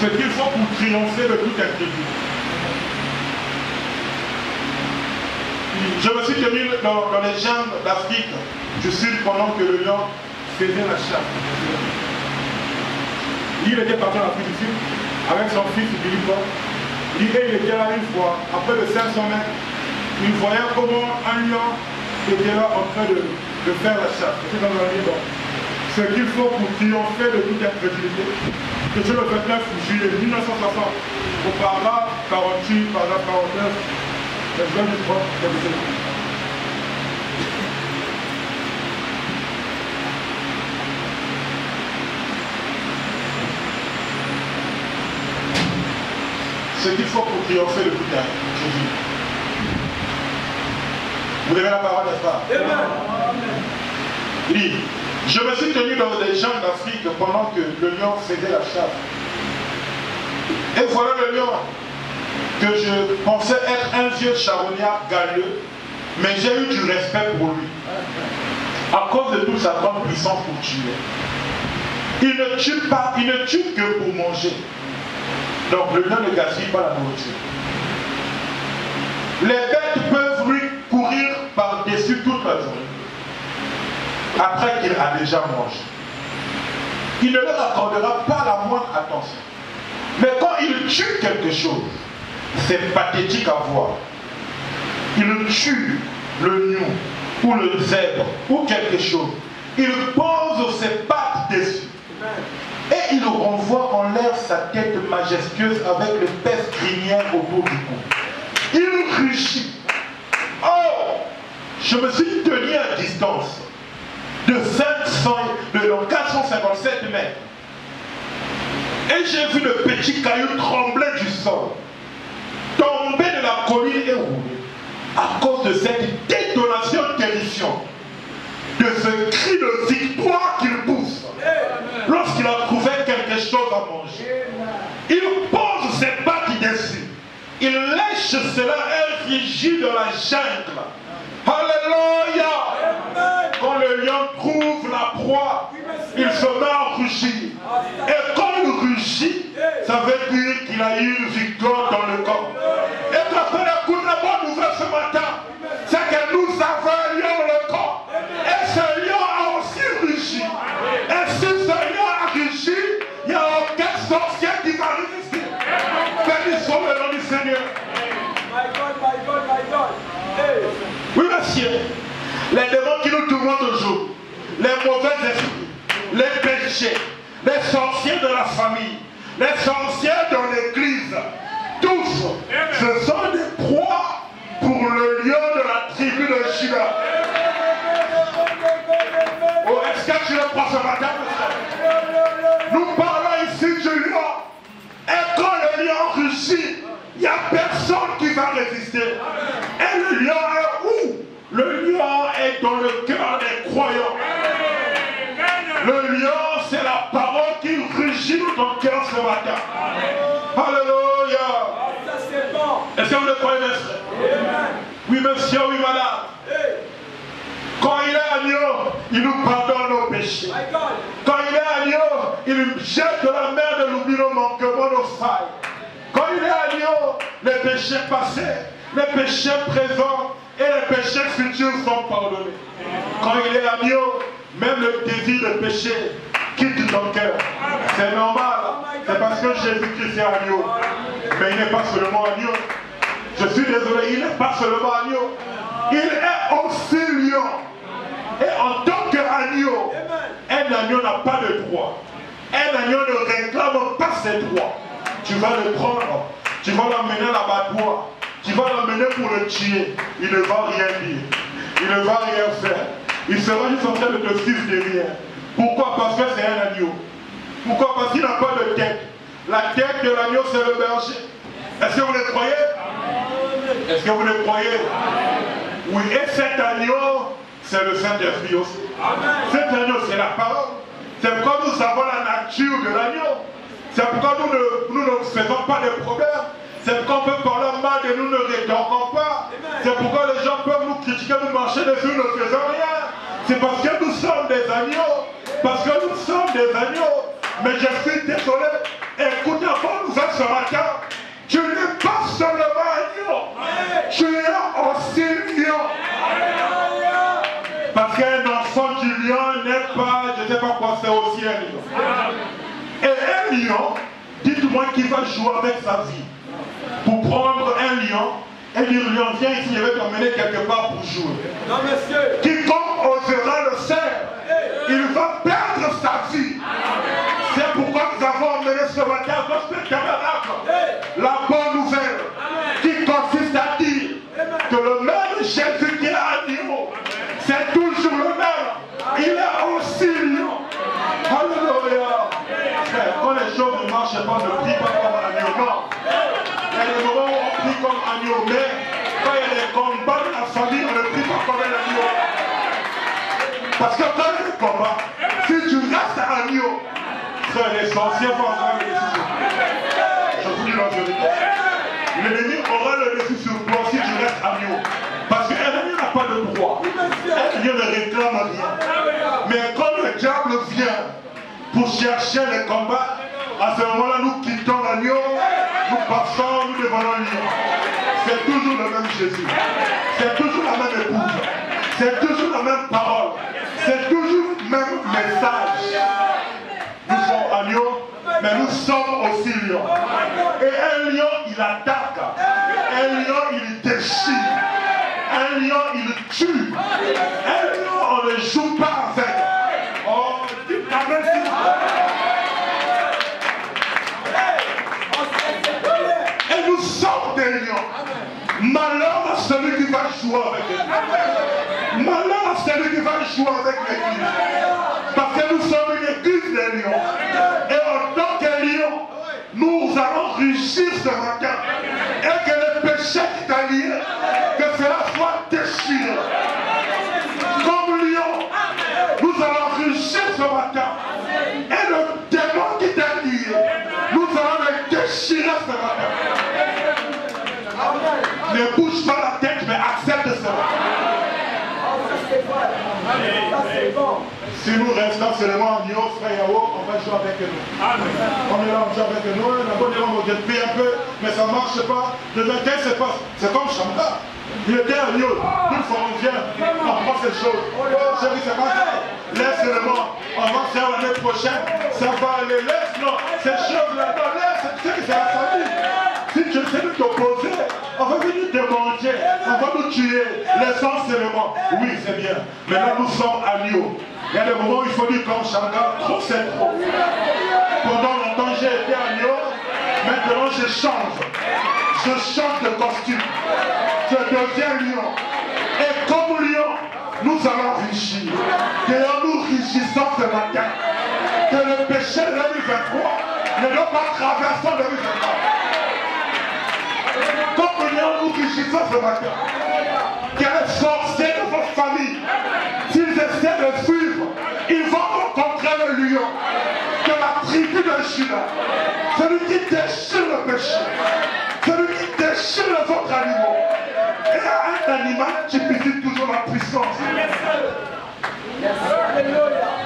Ce qu'il faut pour triompher de toute inquiétude. Je me suis tenu dans les jungles d'Afrique du Sud pendant que le lion faisait la chasse. Il était parti en Afrique du Sud avec son fils Philippe. Il était là une fois, après de 500 mètres, il voyait comment un lion était là en train de faire la chasse. C'était dans un livre. Ce qu'il faut pour triompher de toute incrédulité, que c'est le 29 juillet 1960, au paragraphe 48, paragraphe 49, je vais juste prendre quelque chose. Ce qu'il faut pour triompher de toute Jésus. Vous avez la parole, n'est-ce pas? Il dit, je me suis tenu dans des jungles d'Afrique pendant que le lion faisait la chasse. Et voilà le lion que je pensais être un vieux charognard galeux, mais j'ai eu du respect pour lui. À cause de toute sa grande puissance pour tuer. Il ne tue pas, il ne tue que pour manger. Donc le lion ne gaspille pas la nourriture. Les bêtes peuvent lui courir par-dessus toute la journée. Après qu'il a déjà mangé. Il ne leur accordera pas la moindre attention. Mais quand il tue quelque chose, c'est pathétique à voir. Il tue le lion ou le zèbre ou quelque chose. Il pose ses pattes dessus. Et il renvoie en l'air sa tête majestueuse avec l'épaisse crinière autour du cou. Il rugit. Oh! Je me suis tenu à distance de 457 mètres. Et j'ai vu le petit caillou trembler du sol, tomber de la colline et rouler. À cause de cette détonation terrifiante, de ce cri de victoire qu'il pousse, lorsqu'il a trouvé quelque chose à manger, il pose ses pattes dessus. Il lèche cela et rugit de la jungle. Alléluia! Quand le lion trouve la proie, il se met à rugir. Et quand il rugit, ça veut dire qu'il a eu une victoire dans le corps. Et quand on écoute la bonne nouvelle ce matin, c'est que nous avons un lion dans le corps. Et ce lion a aussi rugi. Et si ce lion a rugi, il n'y a aucun sorcier qui va résister. Béni soit le nom du Seigneur. My God, my God, my God. Hey. Oui, monsieur. Les démons qui nous tourmentent toujours, les mauvais esprits, les péchés, les sorciers de la famille, les sorciers dans l'église, tous, ce sont des proies pour le lion de la tribu de Juda. Oh, est-ce que tu le crois ce matin, monsieur? Nous parlons ici du lion. Et quand le lion rugit, il n'y a personne qui va résister. Et le lion est où? Le lion est dans le cœur des croyants. Le lion, c'est la parole qui rugit dans ton cœur ce matin. Alléluia. Est-ce que vous le croyez, mes frères? Oui, monsieur, oui, madame. Quand il est agneau, il nous pardonne nos péchés. Quand il est agneau, il jette de la mer de l'oubli nos manquements, nos failles. Quand il est agneau, les péchés passés, les péchés présents et les péchés futurs sont pardonnés. Quand il est agneau, même le désir de péché quitte ton cœur. C'est normal. C'est parce que Jésus-Christ est agneau. Mais il n'est pas seulement agneau. Je suis désolé, il n'est pas seulement agneau. Il est aussi lion. Et en tant qu'agneau, un agneau n'a pas de droit. Un agneau ne réclame pas ses droits. Tu vas le prendre, tu vas l'emmener à l'abattoir, tu vas l'emmener pour le tuer. Il ne va rien dire. Il ne va rien faire. Il sera juste en train de te suivre derrière. Pourquoi? Parce que c'est un agneau. Pourquoi? Parce qu'il n'a pas de tête. La tête de l'agneau, c'est le berger. Est-ce que vous le croyez? Est-ce que vous le croyez? Oui, et cet agneau, c'est le Saint-Esprit aussi. Cet agneau, c'est la parole. C'est pourquoi nous avons la nature de l'agneau. C'est pourquoi nous ne faisons pas de problèmes. C'est pourquoi on peut parler mal et nous ne rétorquons pas. C'est pourquoi les gens peuvent nous critiquer, nous marcher dessus, nous ne faisons rien. C'est parce que nous sommes des agneaux. Parce que nous sommes des agneaux. Mais je suis désolé. Écoute la bonne nouvelle ce matin. Tu n'es pas seulement un lion. Tu es aussi lion. Parce qu'un enfant du lion n'est pas, je ne sais pas quoi, c'est aussi un lion. Et un lion, dites-moi qui va jouer avec sa vie. Pour prendre un lion et dire lion, viens ici, je vais t'emmener quelque part pour jouer. Non, monsieur. Quiconque osera le faire, il va perdre sa vie. C'est pourquoi nous avons emmené ce matin notre tabernacle. La bonne nouvelle qui consiste à dire que le même Jésus qui est agneau, c'est toujours le même. Il est aussi lion. Alléluia. Quand les choses ne marchent pas, ne prie pas comme agneau. Non. Il y a des moments où on prie comme agneau, mais quand il y a des combats dans la famille, on ne prie pas comme un agneau. Parce que quand il y a des combats, si tu restes agneau, frère, les sorciers vont avoir le dessus sur toi. Je vous dis la vérité. L'ennemi aura le dessus sur toi si tu restes agneau. Parce qu'un agneau n'a pas de droit. Un agneau ne réclame rien. Mais quand le diable vient pour chercher les combats, à ce moment-là, nous quittons l'agneau, nous passons, nous devenons lion. C'est toujours le même Jésus. C'est toujours la même épouse. C'est toujours la même parole. C'est toujours le même message. Nous sommes agneaux, mais nous sommes aussi lions. Et un lion, il attaque. Un lion, il déchire. Un lion, il tue. Un lion, on ne joue pas avec. Oh, dites amen, s'il vous plaît. Et nous sommes des lions. Malheur à celui qui va jouer avec l'église. Malheur à celui qui va jouer avec l'église. Parce que nous sommes une église des lions. Et en tant que lions, nous allons rugir ce matin. Et que le péché qui t'a lié, que cela soit déchiré. Comme lions, nous allons rugir ce matin. Et le démon qui t'a lié, nous allons le déchirer ce matin. Ne bouge pas la tête, mais accepte cela. Si nous restons seulement en Nio, frère Yao, on va jouer avec nous. On est là, on joue avec nous. On va payer un peu, mais ça ne marche pas. Le 21 se passe. C'est comme Chamda. Il était à Nio. Une fois on vient, on prend ces choses. Oh chérie, c'est pas ça. Laisse seulement. On va faire l'année prochaine. Ça va aller. Laisse, non. Ces choses-là, non, laisse. Tu sais que c'est la famille. Si tu essaies de t'opposer, on va venir te manger, on va nous tuer. Laissons seulement. Oui, c'est bien. Mais là, nous sommes à Nio. Il y a des moments où il faut dire comme Chantal, trop c'est trop. Pendant longtemps, j'ai été à Nio. Maintenant, je change. Je change de costume. Je deviens lion. Et comme lion, nous allons rugir. Que nous rugissons ce matin. Que le péché de 2023 ne doit pas traverser 2023. Comme lion, nous rugissons ce matin. Que les sorciers de votre famille, s'ils essaient de suivre, ils vont rencontrer le lion. Que la tribu de Juda, celui qui déchire le péché, celui qui déchire les autres animaux. Et un animal typifie toujours la puissance.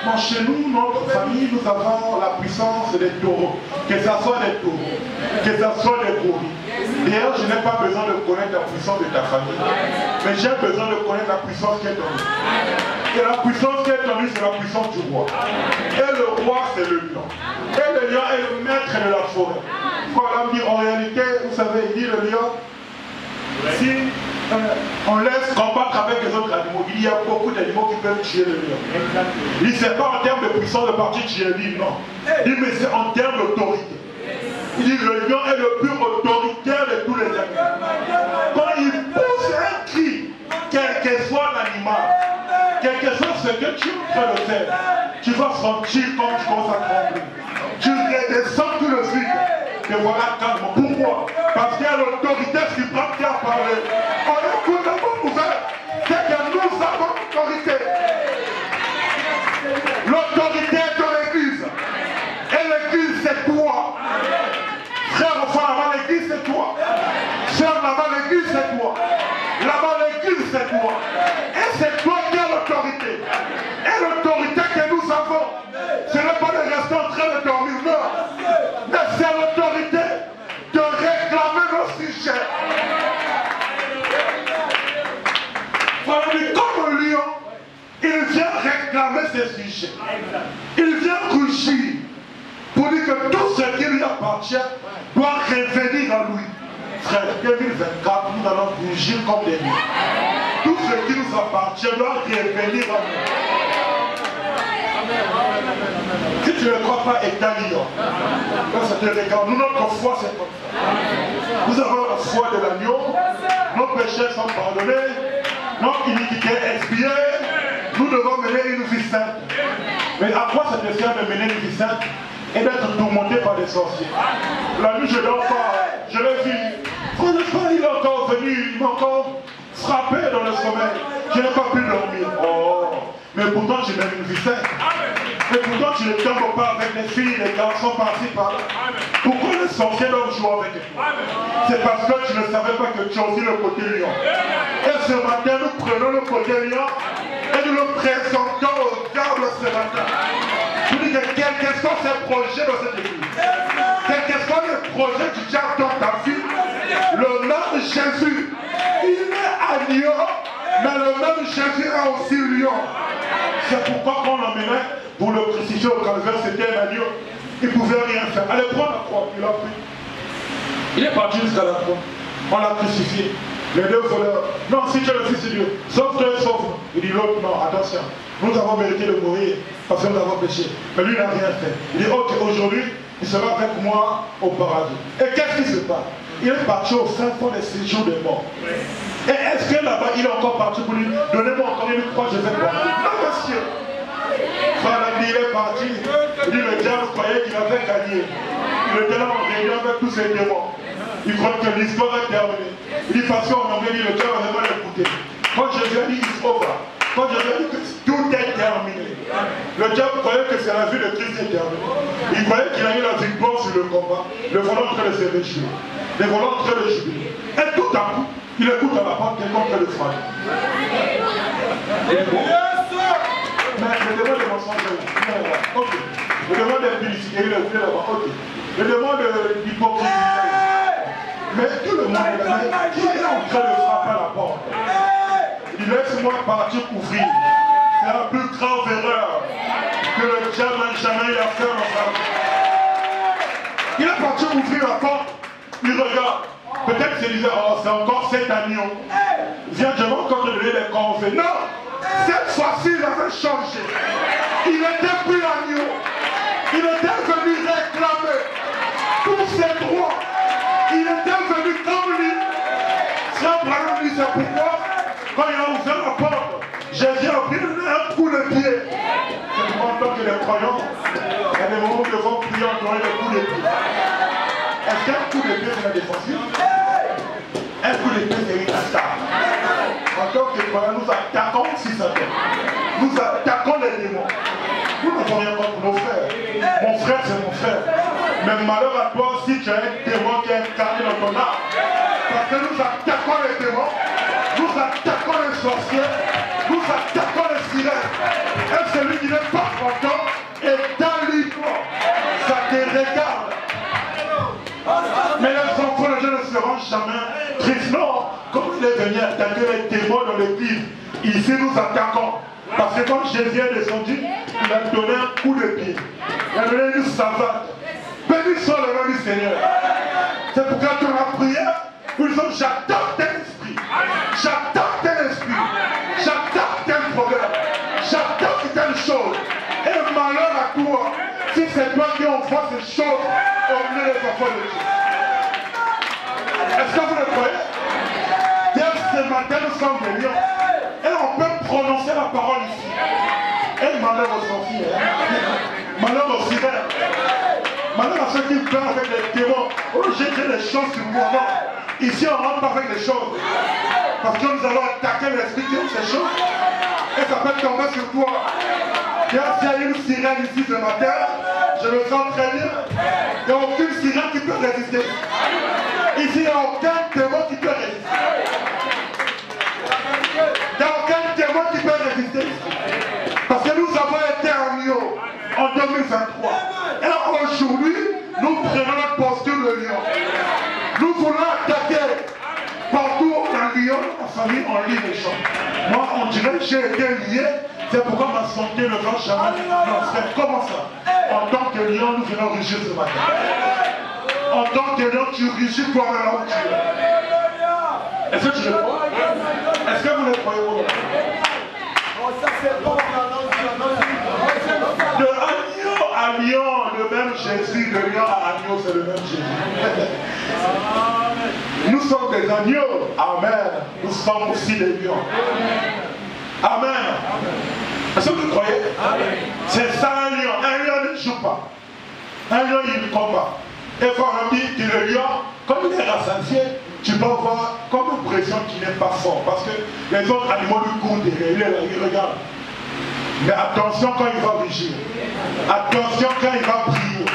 Bon, chez nous, notre famille, nous avons la puissance des taureaux. Que ce soit des taureaux, que ce soit des brebis. D'ailleurs, je n'ai pas besoin de connaître la puissance de ta famille. Mais j'ai besoin de connaître la puissance qui est en nous. Et la puissance qui est en nous, c'est la puissance du roi. Et le roi, c'est le lion. Et le lion est le maître de la forêt. Voilà, dit en réalité, vous savez, il dit le lion, si on laisse combattre avec les autres animaux, il y a beaucoup d'animaux qui peuvent tuer le lion. Il ne sait pas en termes de puissance de partie tuer lui, non. Il dit, mais c'est en termes d'autorité. Il dit, le lion est le plus autoritaire de tous les animaux. Quand il pousse un cri, quel que soit l'animal, quel que soit ce que tu es en train de faire, tu vas sentir quand tu commences à trembler. Tu redescends tout le vide. Et voilà calme. Pourquoi? Parce qu'il y a l'autorité suprême qui a parlé. On écoute la bonne nouvelle. C'est que nous avons l'autorité. L'autorité est dans l'église. Et l'église c'est toi. Frère, enfin là-bas l'église c'est toi. Sœur, là-bas l'église c'est toi. Là-bas l'église c'est toi. Et c'est toi qui as l'autorité. Et l'autorité que nous avons, ce n'est pas de rester en train de dormir. ses sujets. Il vient rugir pour dire que tout ce qui lui appartient doit revenir à lui. Frère, 2024, nous allons rugir comme des loups. Tout ce qui nous appartient doit revenir à nous. Si tu ne crois pas, étalio. Quand ça te regarde, nous, notre foi, c'est comme ça. Nous avons la foi de l'agneau. Nos péchés sont pardonnés. Notre iniquité est expiée. Nous devons mener une vie sainte. Mais à quoi ça te sert de mener une vie sainte et d'être tourmenté par des sorciers? La nuit, je dors pas. Je l'ai vu. Franchement, il est encore venu. Il m'a encore frappé dans le sommeil. Je n'ai pas pu dormir. Oh. Mais pourtant, je mène une vie sainte. Et pourtant, tu ne tombes pas avec les filles, les garçons par-ci, par-là. Pourquoi les sorciers doivent jouer avec toi? C'est parce que tu ne savais pas que tu as aussi le côté lion. Et ce matin, nous prenons le côté lion et nous le présentons au diable ce matin. Je dis que quels sont ces projets dans cette église? Quels sont les projets du diable dans ta vie? Le même Jésus, il est agneau, mais le même Jésus est aussi lion. C'est pourquoi quand on l'emmenait pour le crucifier au calvaire, c'était un agneau. Il ne pouvait rien faire. Allez, prends la croix, il a pris. Il est parti jusqu'à la croix. On l'a crucifié. Les deux voleurs. Non, si tu es le Fils de Dieu, sauve-toi et sauve-nous. Il dit l'autre, non, attention. Nous avons mérité de mourir parce que nous avons péché. Mais lui n'a rien fait. Il dit, ok, aujourd'hui, il sera avec moi au paradis. Et qu'est-ce qui se passe? Il est parti au fin fond des séjours des morts. Et est-ce que là-bas, il est encore parti pour lui? Donnez-moi encore une croix, je vais croire. Non, monsieur. Voilà, il est parti. Il dit, le diable croyait qu'il avait gagné. Il était là en réunion avec tous ses démons. Il croit que l'histoire est terminée. Il dit, parce qu'on avait dit, le diable n'avait pas écouté. Quand Jésus a dit, it's over. Quand Jésus a dit que tout est terminé. Le diable croyait que c'est la vie de Christ est terminée. Il croyait qu'il a eu la victoire sur le combat. Le volant en train de se réjouir. Les volants en train de jubiler. Et tout à coup, il écoute à la porte quelqu'un qui le frappe. Mais je demande de mensonge. Ok. Je demande d'impudicité. Il est venu là-bas. Ok. Je demande d'hypocrisie. Mais tout le monde est là. Qui est en train de frapper à la porte? Il dit, laisse-moi partir ouvrir. C'est la plus grave erreur que le diable n'a jamais eu à faire dans sa vie. Il est parti ouvrir la porte. Il regarde. Peut-être qu'il disait, oh, c'est encore cet agneau. Viens, je vais encore te donner les corvées. Non! Cette fois-ci, il avait changé. Il n'était plus agneau. Il était venu réclamer tous ses droits. Il était venu comme lui. Frère Branham dit, c'est pourquoi, quand il a ouvert la porte, Jésus a pris un coup de pied. C'est pourquoi, en tant que les croyants, il y a des moments où ils vont prier en donnant des coups de pied. Est-ce qu'un coup de pied, c'est la défensive? Un coup de pied, c'est une attaque. En tant que croyants, nous attaquons aussi Satan. Nous attaquons les démons. Nous n'avons rien contre nos frères. Mon frère, c'est mon frère. Mais malheur à toi si tu as un démon qui est incarné dans ton âme. Parce que nous attaquons les démons, nous attaquons les sorciers, nous attaquons les sirènes. Et celui qui n'est pas content est dans l'histoire. Ça te regarde. Mais les enfants, les gens ne seront jamais tristes. Non, comme il est venu attaquer les démons dans l'église, ici nous attaquons. Parce que quand Jésus est descendu, il a donné un coup de pied. Il a donné une savate. Béni soit le nom du Seigneur. C'est pourquoi dans la prière, nous disons, j'attaque tel esprit. J'attaque tel esprit. J'attaque tel problème. J'attaque telle chose. Et malheur à toi, si c'est toi qui envoie ces choses au milieu des enfants de Dieu. Est-ce que vous le croyez? Dès ce matin, nous sommes des lions. Et on peut prononcer la parole ici. Et malheur aux sorciers. Malheur aux sirènes. Malheur à ceux qui pleurent avec les démons. Oh, j'ai des choses sur moi. Non. Ici, on rentre pas avec des choses. Parce que nous allons attaquer l'esprit qui ont ces choses. Et ça peut tomber sur toi. S'il y a une sirène ici ce matin, je me sens très bien. Il n'y a aucune sirène qui peut résister. Ici, il n'y a aucun démon qui peut résister. Il n'y a aucun démon qui peut résister ici. Parce que nous avons été agneaux en 2023. Et aujourd'hui, nous prenons notre posture de lion. Nous voulons attaquer partout en lion, en famille, en lit les gens. Moi, on dirait que j'ai été lié. C'est pourquoi ma santé ne va jamais. Non, frère, comment ça? En tant que lion, nous venons rugir ce matin. En tant que lion, tu rugis toi-même là où tu es. Est-ce que tu le crois? Est-ce que vous le croyez? De agneau à lion, le même Jésus, de lion à agneau, c'est le même Jésus. Nous sommes des agneaux. Amen. Nous sommes aussi des lions. Amen. Est-ce que vous croyez? C'est ça un lion. Un lion ne joue pas. Un lion, il combat. Et il faut dire que le lion, comme il est rassasié, tu vas voir comme une pression qui n'est pas forte. Parce que les autres animaux lui courent derrière. Il est là, il regarde. Mais attention quand il va rugir. Attention quand il va prier.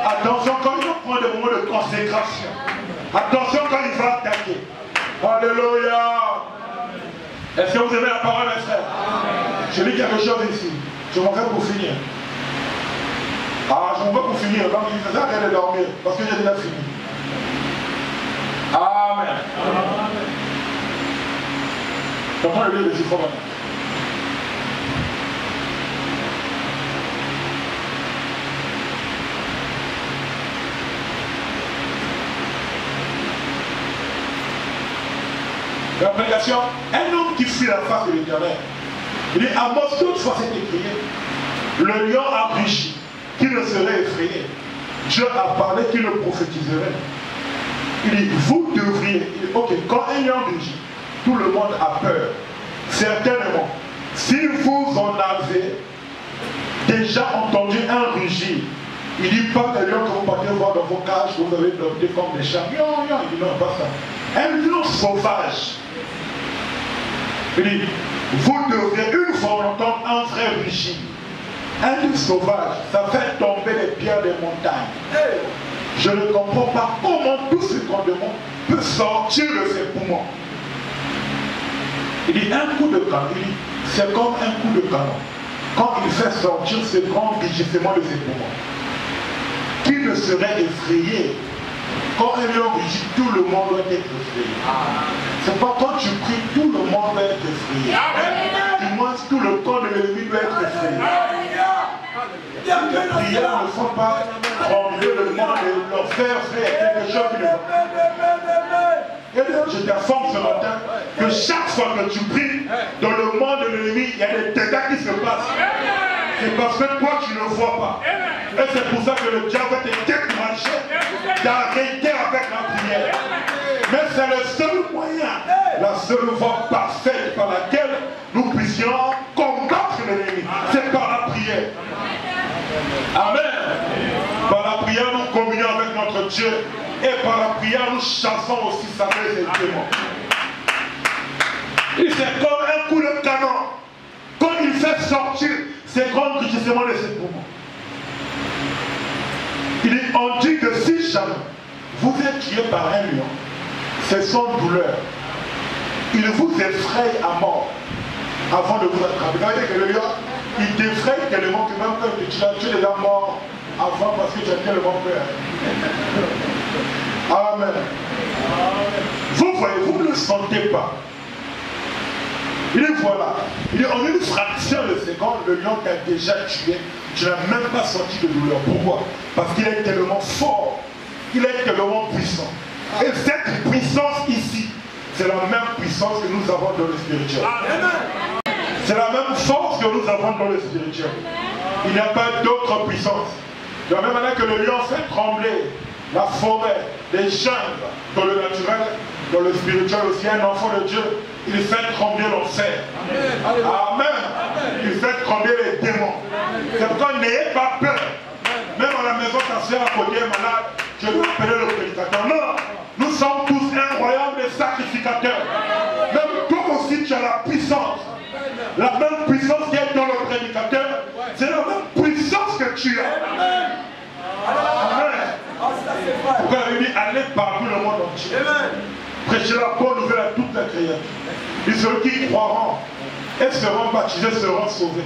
Attention quand il va prendre des moments de consécration. Attention quand il va attaquer. Alléluia. Est-ce que vous aimez la parole, mes frères? Je lis quelque chose ici. Je m'en vais pour finir. Ah, je m'en vais pour finir. Donc, il faisait arrêter de dormir. Parce que j'ai déjà fini. Amen. Comment le lire le chiffre maintenant? La prédication, un homme qui fuit la face de l'Éternel. Il dit, Amos, toutefois c'est écrié, le lion a rugi, qui ne serait effrayé. Dieu a parlé, qui le prophétiserait. Il dit, vous devriez, il dit, ok, quand un lion rugit, tout le monde a peur. Certainement, si vous en avez déjà entendu un rugir, il dit pas des lions que vous partez voir dans vos cages, que vous avez adopté comme des chats. Il dit non, pas ça. Un lion sauvage. Il dit, vous devriez une fois entendre un vrai rugir. Un lion sauvage, ça fait tomber les pierres des montagnes. Je ne comprends pas comment tout ce grondement peut sortir de ses poumons. Il dit, un coup de canon, il dit, c'est comme un coup de canon. Quand il fait sortir ce grand rugissement de ses poumons, qui ne serait effrayé? Quand un lion rugit, tout le monde doit être effrayé. C'est pas quand tu pries, tout le monde doit être effrayé. Du moins, tout le corps de l'ennemi doit être effrayé. Les prières ne font pas trembler le monde et leur faire quelque chose qui ne va pas. Et d'ailleurs, je t'informe ce matin que chaque fois que tu pries, dans le monde de l'ennemi, il y a des dégâts qui se passent. C'est parce que toi, tu ne vois pas. Et c'est pour ça que le diable va te décourager d'arrêter avec la prière. Mais c'est le seul moyen, la seule voie parfaite par laquelle nous puissions combattre l'ennemi. C'est par la prière. Amen. Par la prière, nous communions avec notre Dieu. Et par la prière, nous chassons aussi Satan et ses démons. Et c'est comme un coup de canon. Quand il fait sortir ces grands rugissements de ses poumons. On dit que si jamais vous êtes tué par un lion, c'est sans douleur. Il vous effraie à mort avant de vous attraper. Vous voyez que le lion, il t'effraie tellement que même quand tu es déjà mort avant parce que tu as tellement peur. Amen. Vous voyez, vous ne le sentez pas. Il dit voilà, il dit en une fraction de seconde, le lion t'a déjà tué, tu n'as même pas senti de douleur. Pourquoi? Parce qu'il est tellement fort, il est tellement puissant. Et cette puissance ici, c'est la même puissance que nous avons dans le spirituel. C'est la même force que nous avons dans le spirituel. Il n'y a pas d'autre puissance. De la même manière que le lion fait trembler la forêt, les jungles dans le naturel, dans le spirituel aussi, un enfant de Dieu, il fait trembler l'enfer. Amen. Il fait trembler les démons. C'est pourquoi n'ayez pas peur. Même à la maison, ta soeur à côté est malade, je vais appeler le prédicateur. Non, nous sommes tous un royaume de sacrificateurs. Même toi aussi, tu as la puissance. La même puissance qui est dans le prédicateur, c'est la même puissance que tu as. Amen. Pourquoi il dit allez partout le monde entier. Prêchez la bonne nouvelle à toute la créature. Et ceux qui croiront et seront baptisés seront sauvés.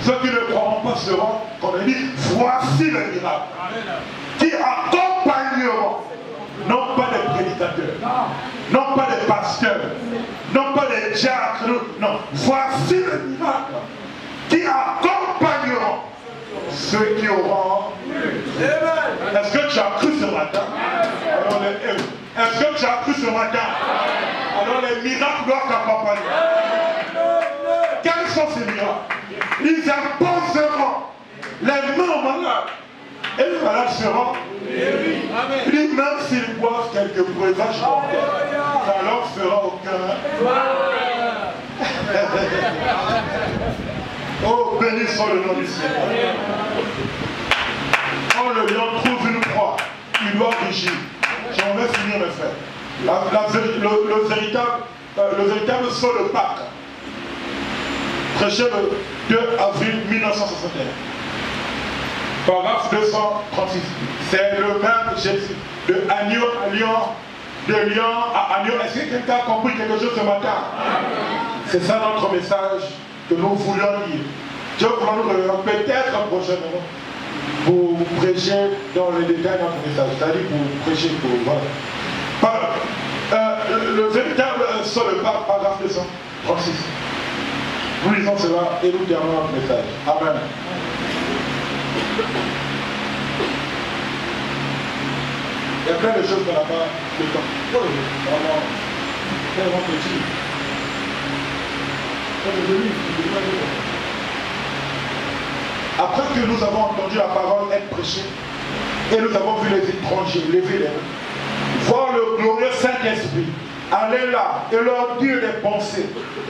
Ceux qui ne croiront pas seront, comme on dit, voici le miracle. Qui accompagneront, non pas des prédicateurs, non pas des pasteurs, non pas des diacres, non, voici le miracle. Qui accompagneront ceux qui auront cru. Est-ce que tu as cru ce matin? Alors est-ce que tu as cru ce matin? Alors les miracles doivent t'accompagner. Quels sont ces miracles? Ils imposeront les mains aux malades. Et les malades seront guéris. Il dit même s'ils boivent quelques breuvages mortels, ça leur fera aucun. Oh, béni soit le nom du Seigneur. Quand le lion trouve une proie, il doit rugir. J'en vais finir mes frères. Le véritable saut de Pâques, prêché le 2 avril 1961. Paragraphe 236. C'est le même Jésus. De agneau à lion, de lion à agneau. Est-ce que quelqu'un a compris quelque chose ce matin? C'est ça notre message que nous voulions dire. Dieu voulons nous revenir peut-être prochainement pour prêcher dans les détails de notre message. C'est-à-dire pour prêcher pour. Voilà. Le véritable saut de Pâques, paragraphe 236. Nous lisons cela et nous terminons notre message. Amen. Il y a plein de choses qu'on n'a pas le temps. Vraiment, tellement petit. Après que nous avons entendu la parole être prêchée, et nous avons vu les étrangers lever les mains, voir le glorieux Saint-Esprit aller là et leur dire des pensées,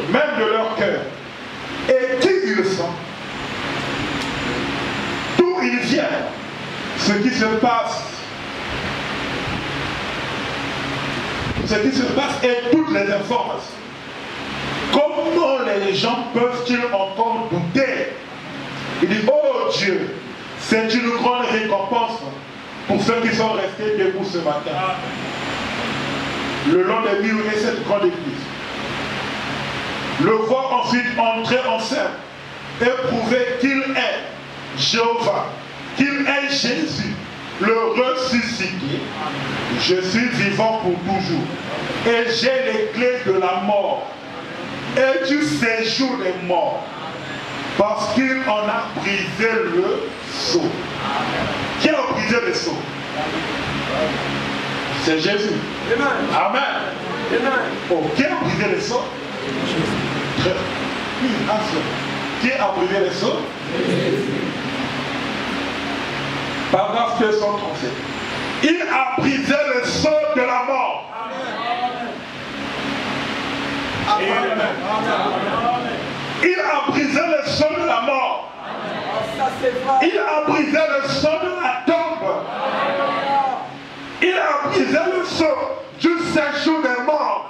même de leur cœur, et qui ils sont, d'où ils viennent, ce qui se passe et toutes les informations. Comment les gens peuvent-ils encore douter? Il dit, oh Dieu, c'est une grande récompense pour ceux qui sont restés debout ce matin. Le long des murs et cette grande église. Le voir ensuite entrer en scène et prouver qu'il est Jéhovah, qu'il est Jésus, le ressuscité. Je suis vivant pour toujours et j'ai les clés de la mort et du séjour des morts, parce qu'il en a brisé le sceau. Qui a brisé le sceau? C'est Jésus. Amen. Oh, qui a brisé le sceau? Qui a brisé le sceau? Paragraphe 237. Il a brisé le sceau de la mort. Amen. Il a brisé le sceau de la mort. Il a brisé le sceau de la tombe. Il a brisé le sceau du séjour des morts.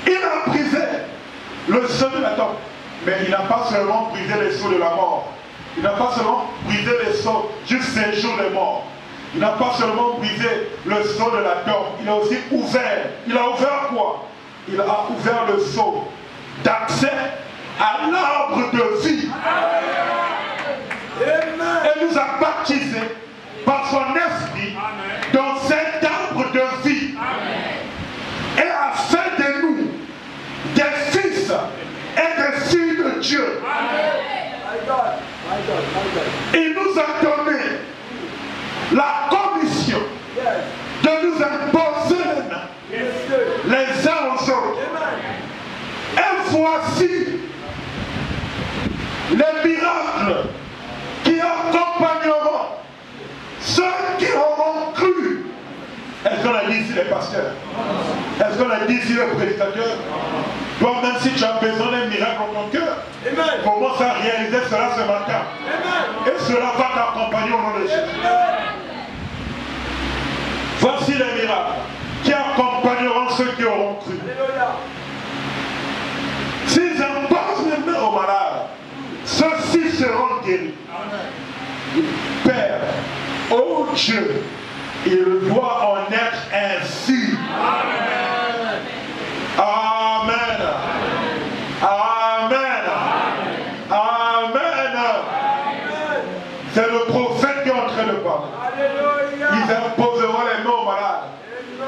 Il a brisé le sceau de la tombe. Mais il n'a pas seulement brisé le sceau de la mort. Il n'a pas seulement brisé le sceau du séjour des morts. Il n'a pas seulement brisé le sceau de la tombe. Il a aussi ouvert. Il a ouvert quoi? Il a ouvert le sceau d'accès à l'arbre de vie. Et nous a baptisés par son esprit dans cet arbre de vie. Et a fait de nous des fils et des filles de Dieu. Il nous a donné la commission de nous imposer les mains les uns aux autres. Et voici les miracles qui accompagneront ceux qui auront cru. Est-ce qu'on a dit ici les pasteurs? Est-ce qu'on a dit ici les prédicateurs? Toi-même, si tu as besoin d'un miracle dans ton cœur, commence à réaliser cela ce matin. Et cela va t'accompagner au nom de Jésus. Voici les miracles qui accompagneront ceux qui auront cru. S'ils imposent les mains aux malades, ceux-ci seront guéris. Père, oh Dieu, il doit en être ainsi. Amen. Amen. Amen. C'est le prophète qui est en train de parler. Ils imposeront les mains aux malades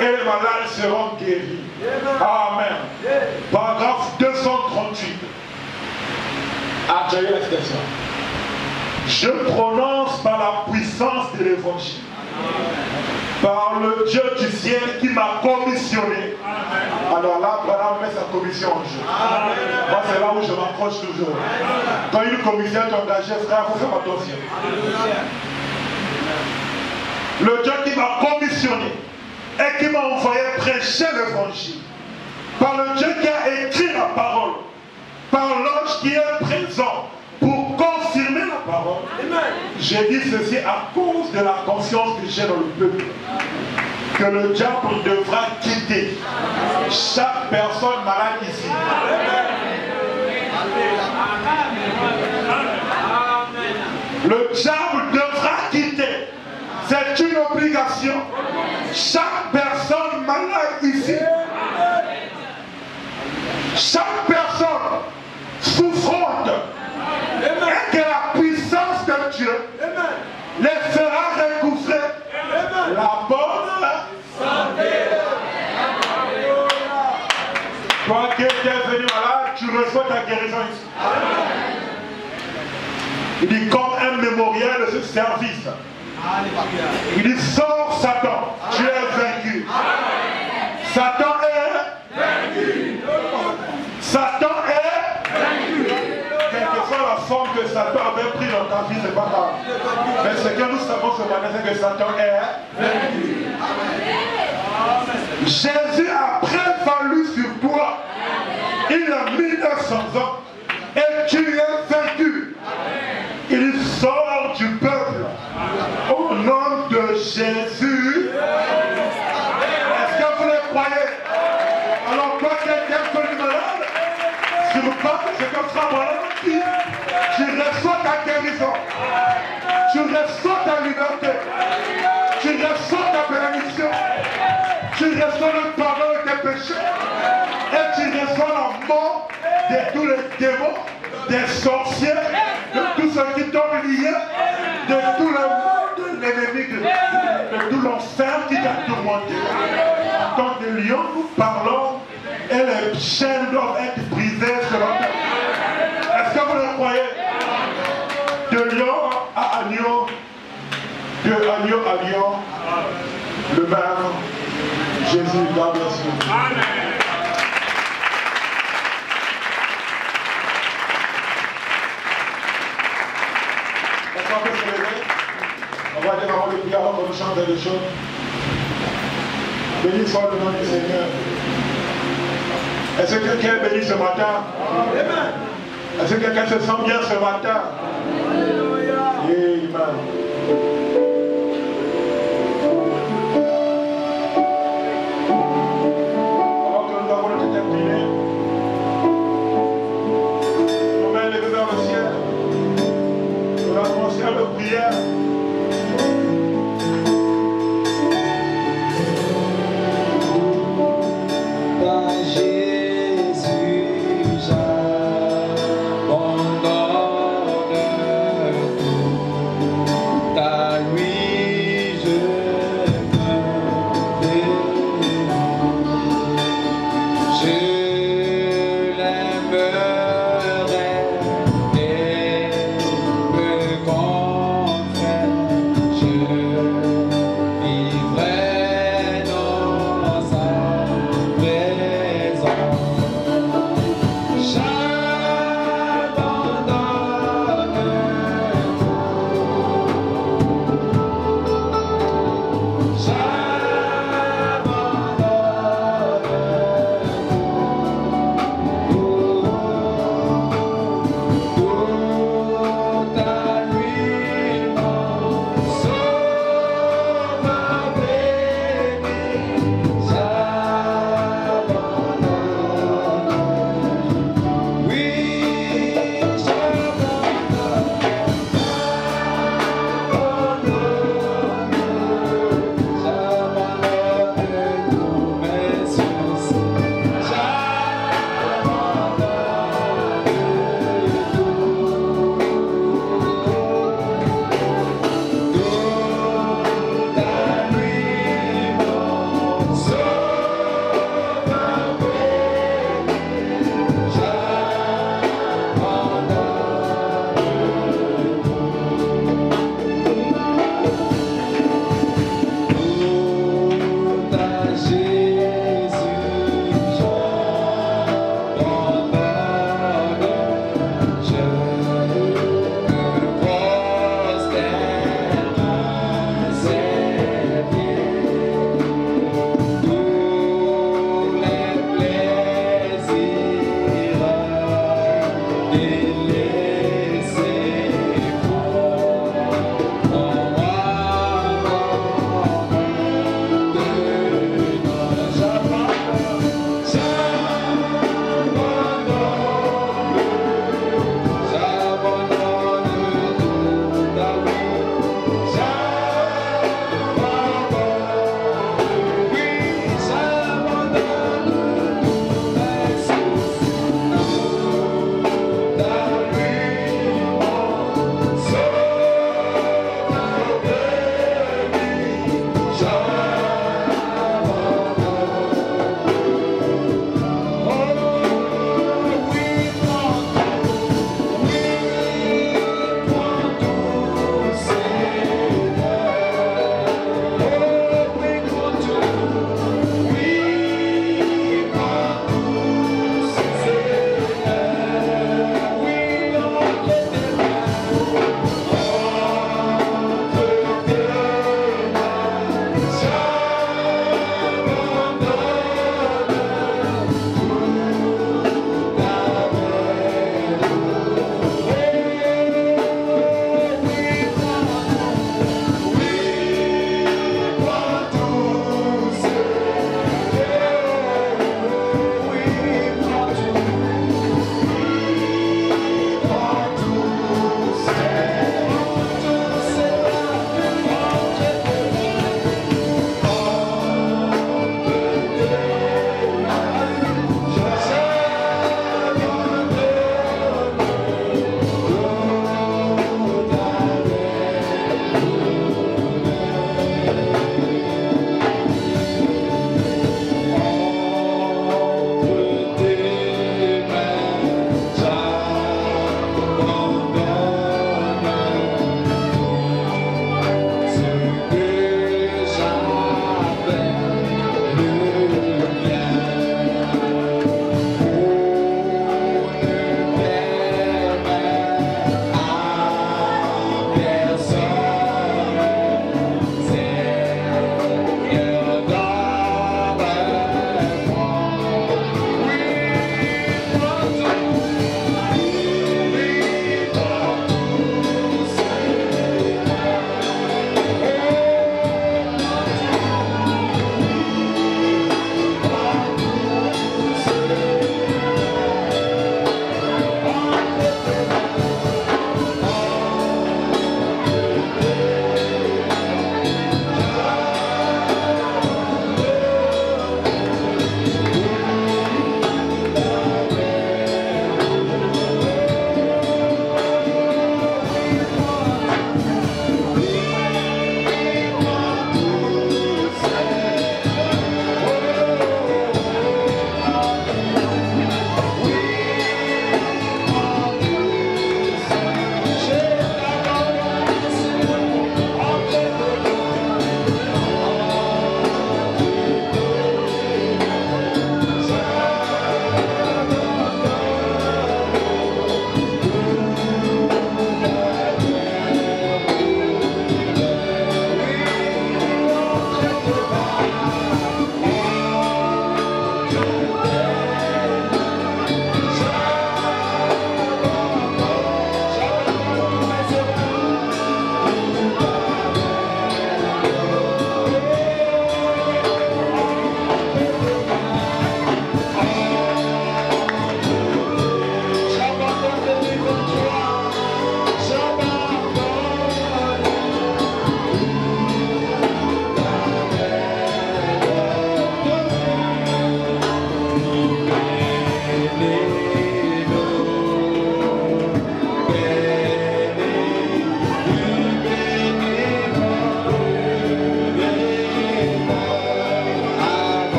et les malades seront guéris. Amen. Paragraphe 238. Accueillez la citation. Je prononce par la puissance de l'évangile, par le Dieu du ciel qui m'a commissionné. Alors là, Branham met sa commission en jeu. Moi, c'est là où je m'accroche toujours. Quand une commission est engagée, frère, il faut faire attention. Le Dieu qui m'a commissionné et qui m'a envoyé prêcher l'évangile, par le Dieu qui a écrit la parole, par l'ange qui est présent pour confirmer la parole. J'ai dit ceci à cause de la confiance que j'ai dans le peuple, que le diable devra quitter chaque personne malade ici. Le diable devra quitter. C'est une obligation. Chaque personne malade ici, chaque personne souffrante, et que la puissance de Dieu les fera recouvrer la bonne santé. Toi qui étais venu malade, tu reçois ta guérison ici. Il dit comme un mémorial de ce service. Il dit sors Satan, tu es vaincu. Satan est vaincu. Satan est vaincu. Quelle que soit la forme que Satan avait pris dans ta vie, c'est pas grave. Mais ce que nous savons ce matin, c'est que Satan est vaincu. Jésus a prévalu sur toi. Il a 1900 ans et tu es vaincu. Il sort du peuple au nom de Jésus. Est-ce que vous le croyez? Alors toi qui es connu malade, sur place, c'est comme ça, voilà, tu reçois ta guérison, tu reçois ta liberté, tu reçois ta bénédiction, tu reçois le pardon de tes péchés, et tu reçois la mort de tous les démons, des sorciers, de tous ceux qui t'ont lié, de tout le monde de l'ennemi, de tout l'enfer qui t'a tourmenté. En tant que lion, nous parlons et les chaînes doivent être brisées ce matin. Est-ce que vous le croyez? De lion à agneau, de agneau à lion, le même Jésus, God bless you. Amen. Est-ce qu'on peut se lever? On va démarrer le prière avant qu'on nous chante des choses. Béni soit le nom du Seigneur. Est-ce que quelqu'un est béni ce matin? Est-ce que quelqu'un se sent bien ce matin? Amen. Alors que nous avons le tête inclinée, nos mains levées vers le ciel, nous allons commencer à la prière. Jésus, j'abandonne.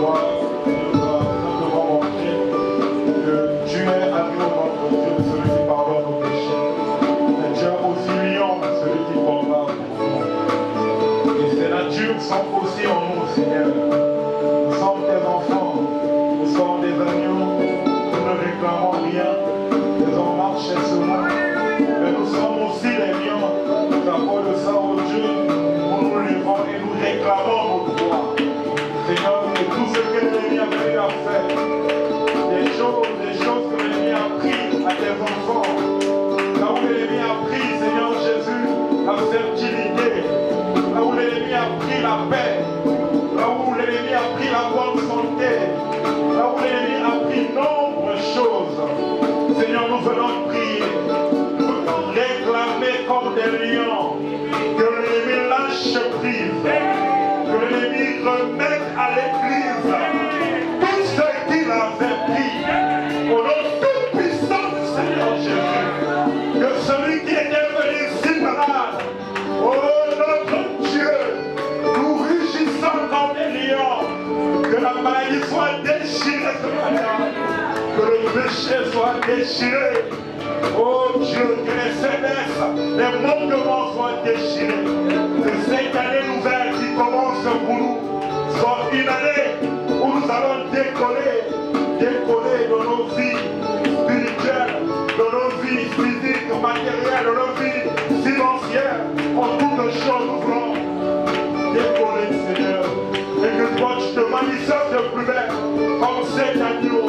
croix nous a simplement montré que Dieu est amour, notre Dieu, celui qui pardonne nos péchés. Mais Dieu est aussi lion, celui qui combat pour nous. Et ces natures sont aussi en nous, Seigneur. Nous sommes tes enfants, nous sommes des agneaux, nous ne réclamons rien, mais on marche chez ce monde. Mais nous sommes aussi des lions, nous avons le sang au Dieu, nous nous levons et nous réclamons nos droits. Seigneur, et tout ce que l'ennemi a venu à faire, des choses que l'ennemi a pris à tes enfants, là où l'ennemi a pris, Seigneur Jésus, la fertilité, là où l'ennemi a pris la paix, là où l'ennemi a pris la bonne santé, là où l'ennemi a pris nombre de choses. Seigneur, nous venons prier, nous venons réclamer comme des lions, que l'ennemi lâche prise, que l'ennemi remette à l'église tout ce qu'il avait pris, au nom tout puissant du Seigneur Jésus, que celui qui était venu si malade, oh notre Dieu, nous rugissons comme des lions, que la maladie soit déchirée ce matin, que le péché soit déchiré. Oh Dieu, que les faiblesses, les manquements soient déchirés. Que cette année nouvelle qui commence pour nous soit une année où nous allons décoller dans nos vies spirituelles, dans nos vies physiques, matérielles, dans nos vies financières. En toutes choses, nous voulons décoller, Seigneur. Et que toi, tu te manifestes plus belle comme cet agneau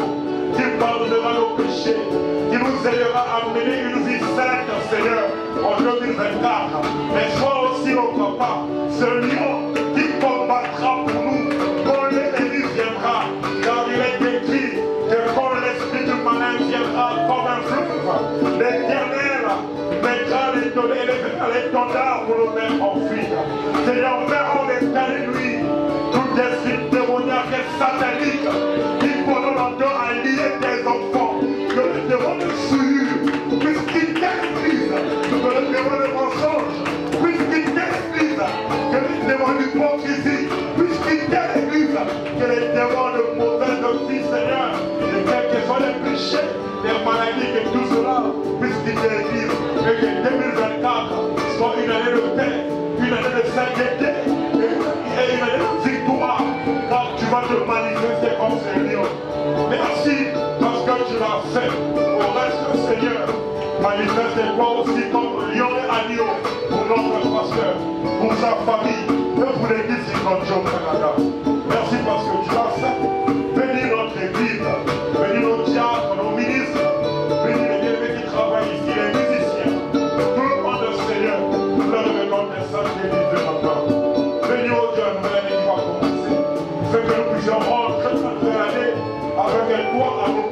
qui pardonnera nos péchés, qui nous aidera à mener une vie sainte, Seigneur, en 2024. Mais sois aussi notre papa, ce lion qui combattra pour nous quand l'ennemi viendra. Car il est écrit que quand l'esprit du malin viendra comme un fleuve, l'Éternel mettra l'étendard pour nous mettre en fuite. Seigneur, mets en état de lui tout esprit démoniaque et satanique qui pendant longtemps a lié tes enfants, que le démon de souillure, puisqu'il t'explique, que le démon de mensonge, puisqu'il t'explique, que le démon d'hypocrisie, puisqu'il t'explique, que les démons de mauvaise vie, Seigneur, et quels que soient les péchés, les maladies et tout cela, puisqu'il t'explique, et que 2024 soit une année de paix, une année de sainteté, et une année de victoire, car tu vas te manifester comme Seigneur. Merci parce que tu l'as fait. Au reste, Seigneur, manifeste-toi aussi comme lion et agneau pour notre pasteur, pour sa famille, et pour l'église du Canada. Merci parce que tu l'as fait. Bénis notre église, bénis nos diacres, nos ministres, bénis les bien-aimés qui travaillent ici, les musiciens, tout le monde, Seigneur, nous leur remettons tes saintes églises maintenant. Bénis au Dieu, une nouvelle année qui va commencer. Fait que nous puissions rentrer cette nouvelle année avec un doigt à nos